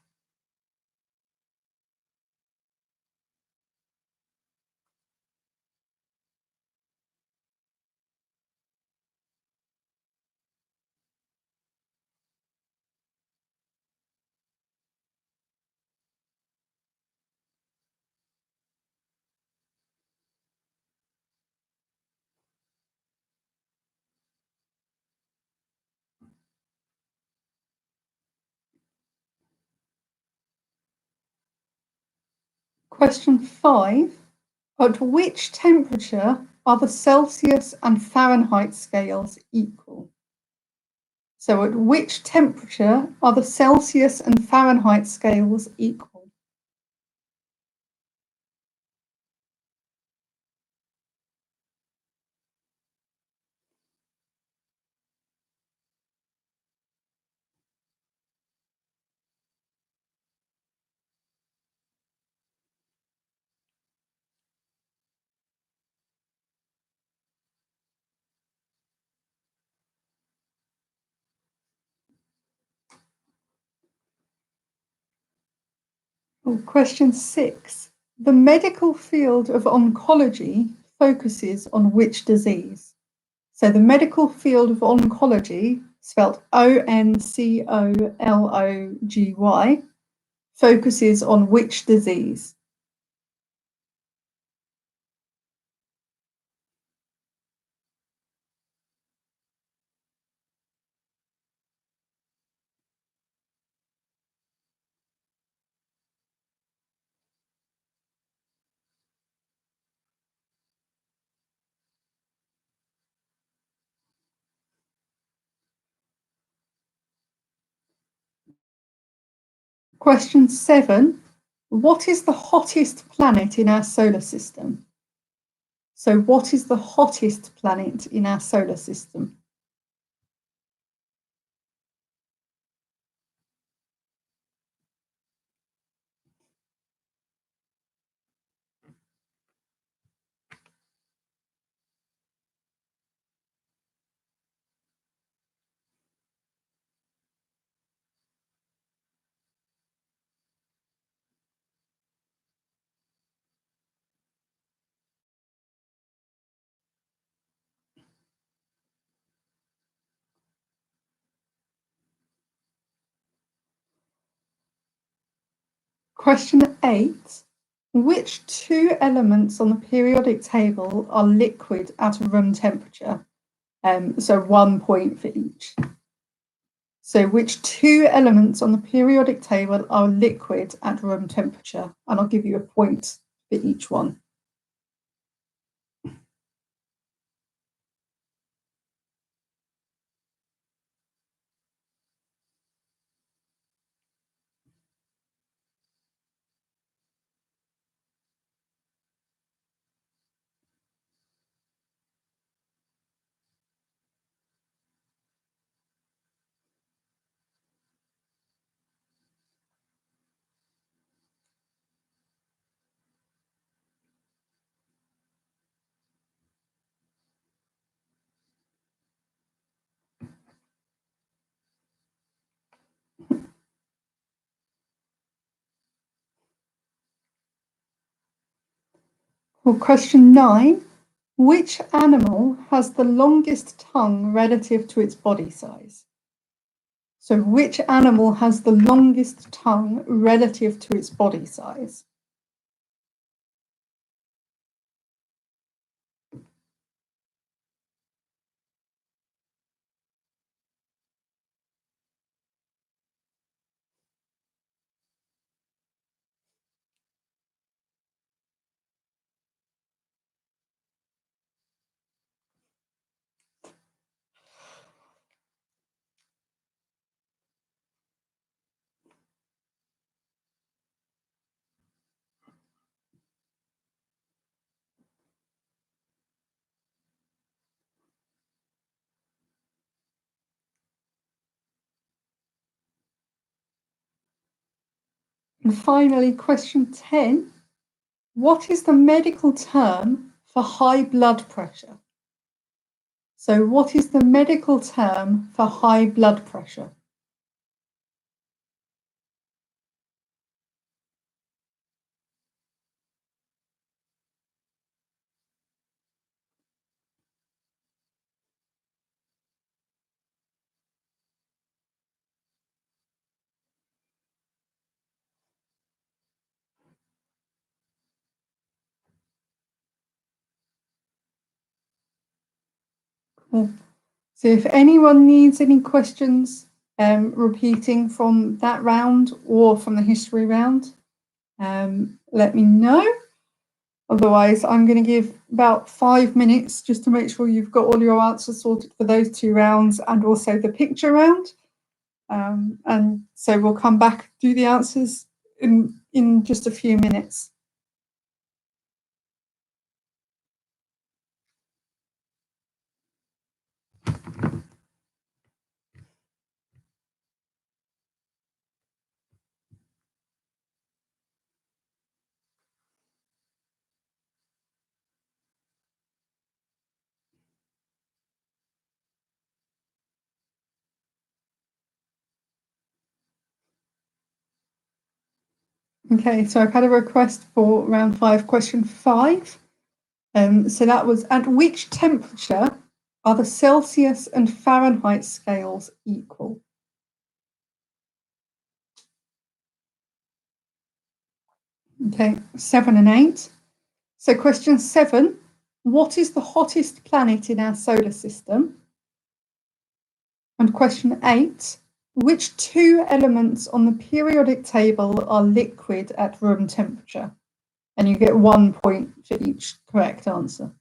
Question 5. At which temperature are the Celsius and Fahrenheit scales equal? So, at which temperature are the Celsius and Fahrenheit scales equal? Question 6. The medical field of oncology focuses on which disease? So the medical field of oncology, spelled ONCOLOGY, focuses on which disease? Question 7. What is the hottest planet in our solar system? So what is the hottest planet in our solar system? Question 8. Which two elements on the periodic table are liquid at room temperature? So 1 point for each. So which two elements on the periodic table are liquid at room temperature? And I'll give you a point for each one. Well, question 9. Which animal has the longest tongue relative to its body size? So which animal has the longest tongue relative to its body size? And finally, question 10. What is the medical term for high blood pressure? So what is the medical term for high blood pressure? Cool. So if anyone needs any questions repeating from that round or from the history round, let me know. Otherwise, I'm going to give about 5 minutes just to make sure you've got all your answers sorted for those 2 rounds and also the picture round. And so we'll come back, do the answers in just a few minutes. Okay, so I've had a request for round 5, question 5. So that was, at which temperature are the Celsius and Fahrenheit scales equal? Okay, 7 and 8. So question 7, what is the hottest planet in our solar system? And question 8, which 2 elements on the periodic table are liquid at room temperature? And you get 1 point for each correct answer.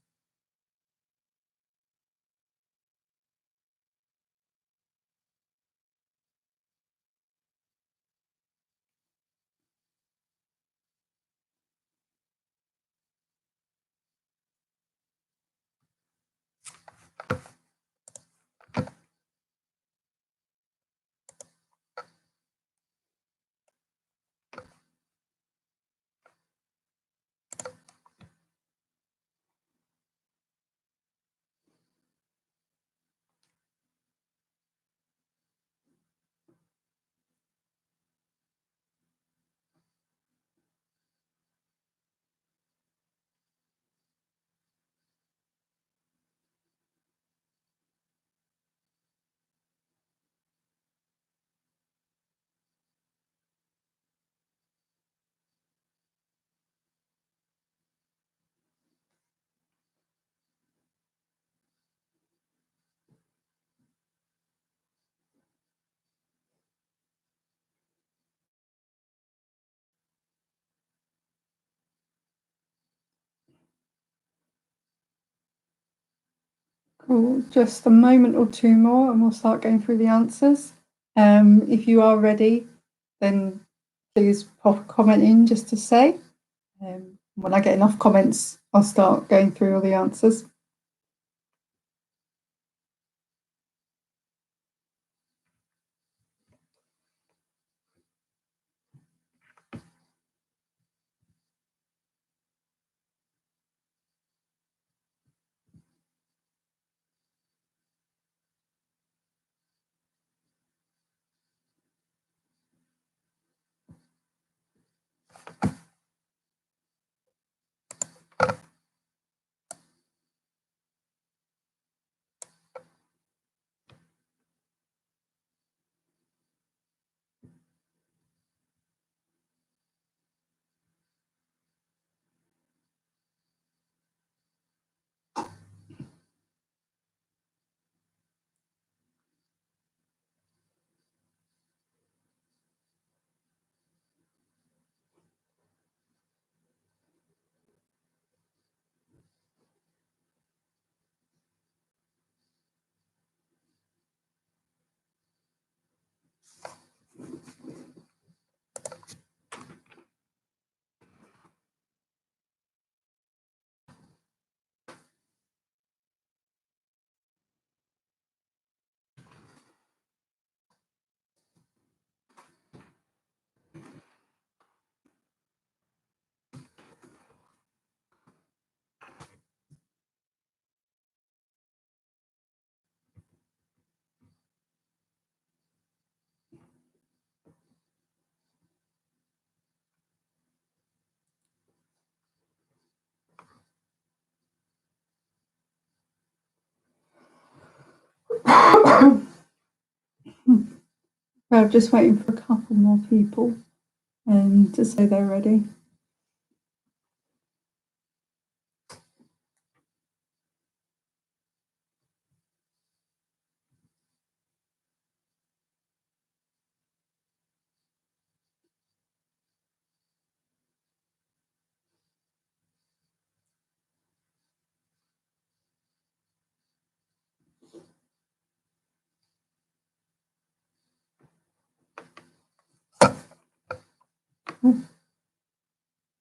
Cool. Just a moment or 2 more and we'll start going through the answers. If you are ready, then please pop a comment in just to say. When I get enough comments, I'll start going through all the answers. I'm just waiting for a couple more people to say they're ready.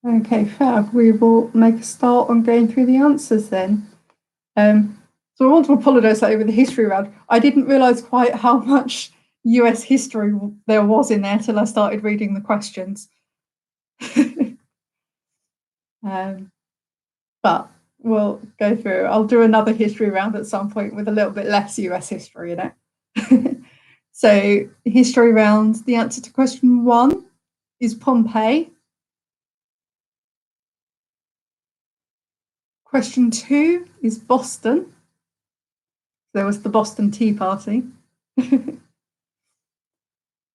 Okay, fab. We will make a start on going through the answers then. So I want to apologise over the history round. I didn't realise quite how much US history there was in there till I started reading the questions. But we'll go through. I'll do another history round at some point with a little bit less US history in it. So history round, the answer to question 1 is Pompeii. Question 2 is Boston. There was the Boston Tea Party.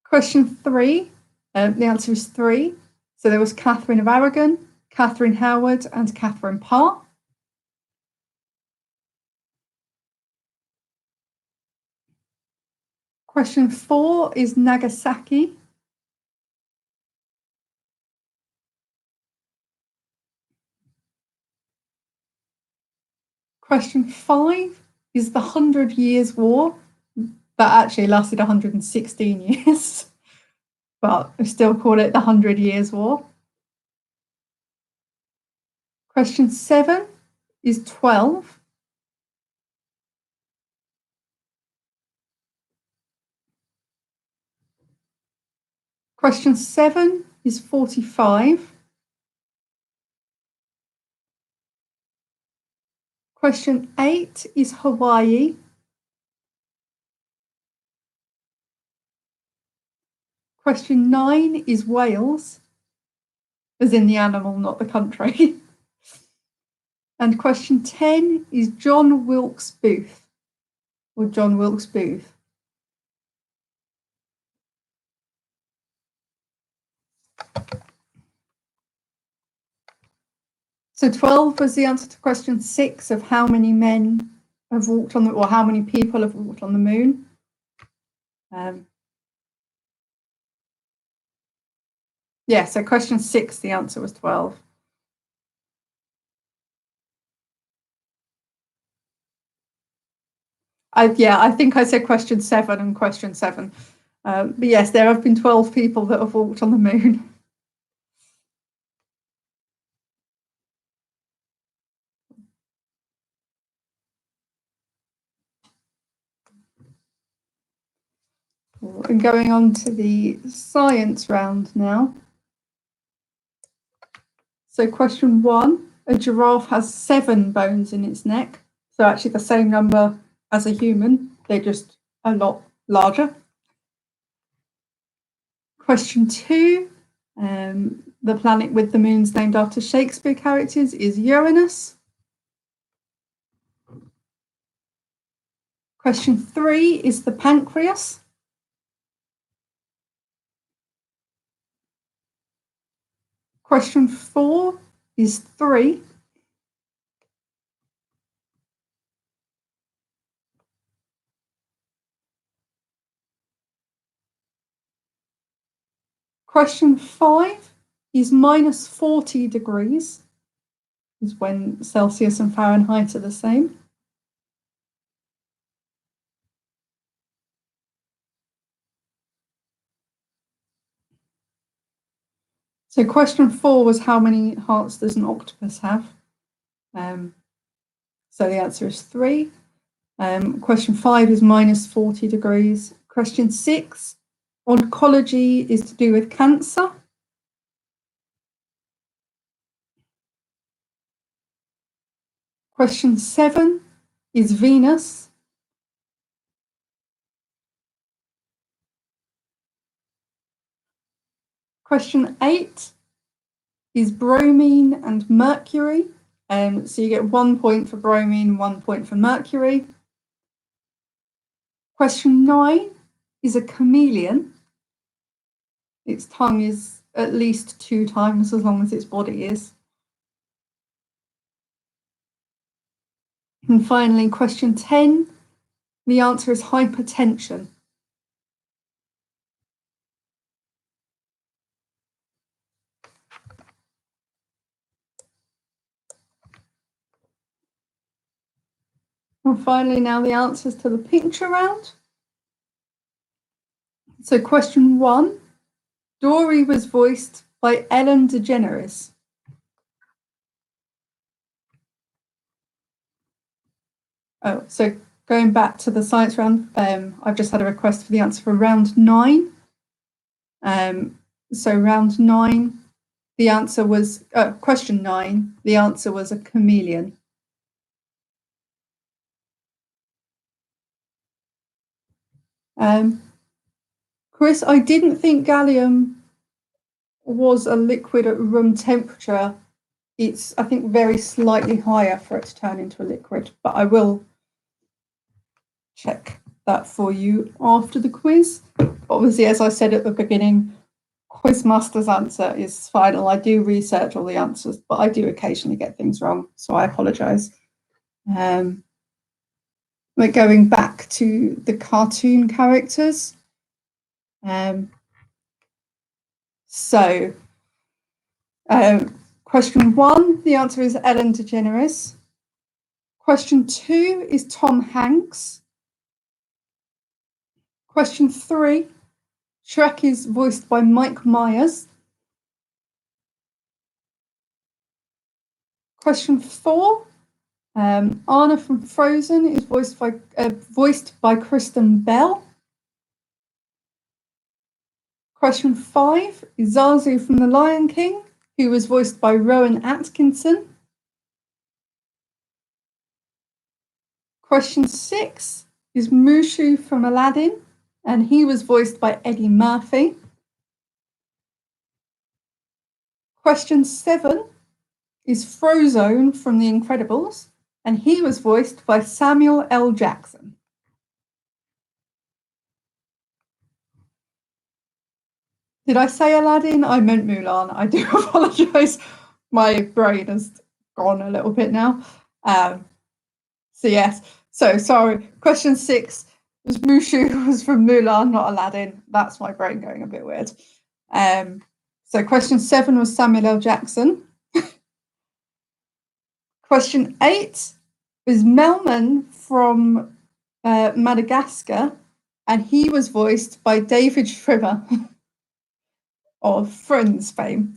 Question 3, the answer is 3. So there was Catherine of Aragon, Catherine Howard, and Catherine Parr. Question 4 is Nagasaki. Question 5 is the 100 Years' War. That actually lasted 116 years, but I still call it the 100 Years' War. Question 7 is 12. Question 7 is 45. Question 8 is Hawaii. Question 9 is Wales, as in the animal, not the country. And question 10 is John Wilkes Booth, or John Wilkes Booth. So 12 was the answer to question 6 of how many men have walked on the, or how many people have walked on the moon. Yeah, so question 6, the answer was 12. I think I said question 7 and question 7. But yes, there have been 12 people that have walked on the moon. And going on to the science round now. So question 1, a giraffe has 7 bones in its neck. So actually the same number as a human, they're just a lot larger. Question 2, the planet with the moons named after Shakespeare characters is Uranus. Question 3 is the pancreas. Question 4 is 3. Question 5 is minus 40 degrees, is when Celsius and Fahrenheit are the same. So question 4 was how many hearts does an octopus have? So the answer is 3. Question 5 is minus 40 degrees. Question 6, oncology is to do with cancer. Question 7 is Venus. Question 8 is bromine and mercury. So you get 1 point for bromine, 1 point for mercury. Question 9 is a chameleon. its tongue is at least 2 times as long as its body is. And finally, question 10, the answer is hypertension. And finally, now the answers to the picture round. So question 1, Dory was voiced by Ellen DeGeneres. Oh, so going back to the science round, I've just had a request for the answer for round 9. So round 9, the answer was, question 9, the answer was a chameleon. Chris, I didn't think gallium was a liquid at room temperature. It's, I think, very slightly higher for it to turn into a liquid, but I will check that for you after the quiz. Obviously, as I said at the beginning, Quizmaster's answer is final. I do research all the answers, but I do occasionally get things wrong, so I apologise. We're going back to the cartoon characters. Question 1, the answer is Ellen DeGeneres. Question 2 is Tom Hanks. Question 3, Shrek is voiced by Mike Myers. Question 4, Anna from Frozen is voiced by Kristen Bell. Question 5 is Zazu from The Lion King, who was voiced by Rowan Atkinson. Question 6 is Mushu from Aladdin, and he was voiced by Eddie Murphy. Question 7 is Frozone from The Incredibles, and he was voiced by Samuel L. Jackson. Did I say Aladdin? I meant Mulan. I do apologise. My brain has gone a little bit now. So yes. So sorry. Question 6 was Mushu was from Mulan, not Aladdin. That's my brain going a bit weird. So question 7 was Samuel L. Jackson. Question 8 was Melman from Madagascar, and he was voiced by David Schwimmer of Friends fame.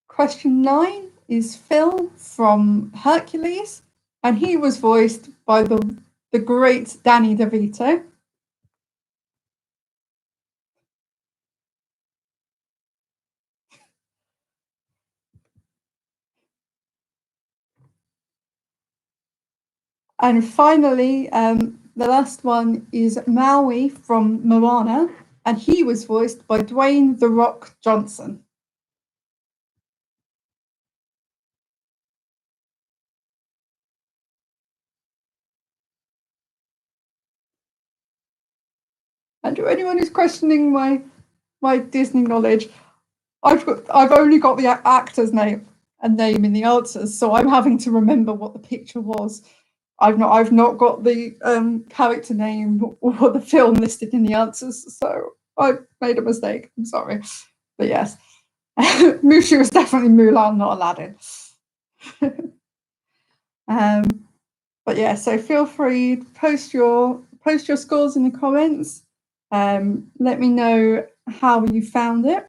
Question 9 is Phil from Hercules, and he was voiced by the great Danny DeVito. And finally, the last one is Maui from Moana, and he was voiced by Dwayne "The Rock" Johnson. And to anyone who's questioning my Disney knowledge, I've only got the actor's name and name in the answers, so I'm having to remember what the picture was. I've not got the character name or the film listed in the answers, so I made a mistake. I'm sorry, but yes, Mushu was definitely Mulan, not Aladdin. But yeah, so feel free to post your scores in the comments. Let me know how you found it.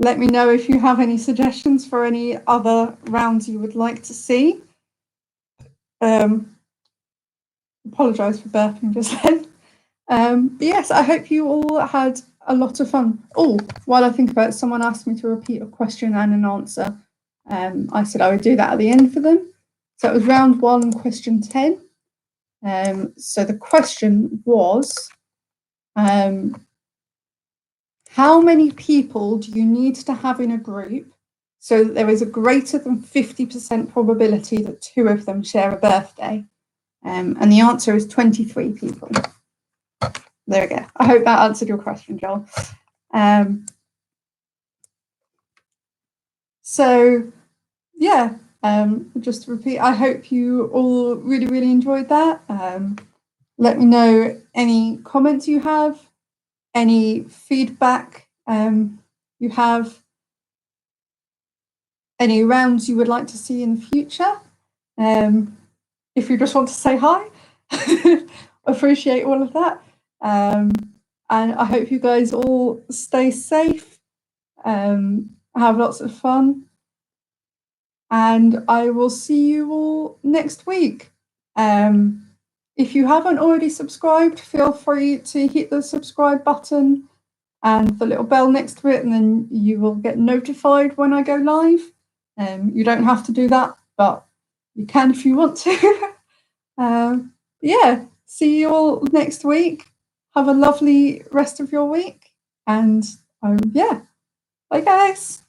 Let me know if you have any suggestions for any other rounds you would like to see. Apologise for burping just then. But yes, I hope you all had a lot of fun. Oh, while I think about it, someone asked me to repeat a question and an answer. I said I would do that at the end for them. So it was round 1, question 10. So the question was, how many people do you need to have in a group so that there is a greater than 50% probability that 2 of them share a birthday? And the answer is 23 people. There we go. I hope that answered your question, Joel. So yeah, just to repeat, I hope you all really, really enjoyed that. Let me know any comments you have, any feedback you have, any rounds you would like to see in the future. If you just want to say hi, appreciate all of that. And I hope you guys all stay safe, have lots of fun, and I will see you all next week. If you haven't already subscribed, feel free to hit the subscribe button and the little bell next to it, and then you will get notified when I go live. You don't have to do that, but you can if you want to. Yeah, see you all next week. Have a lovely rest of your week, and yeah, bye guys.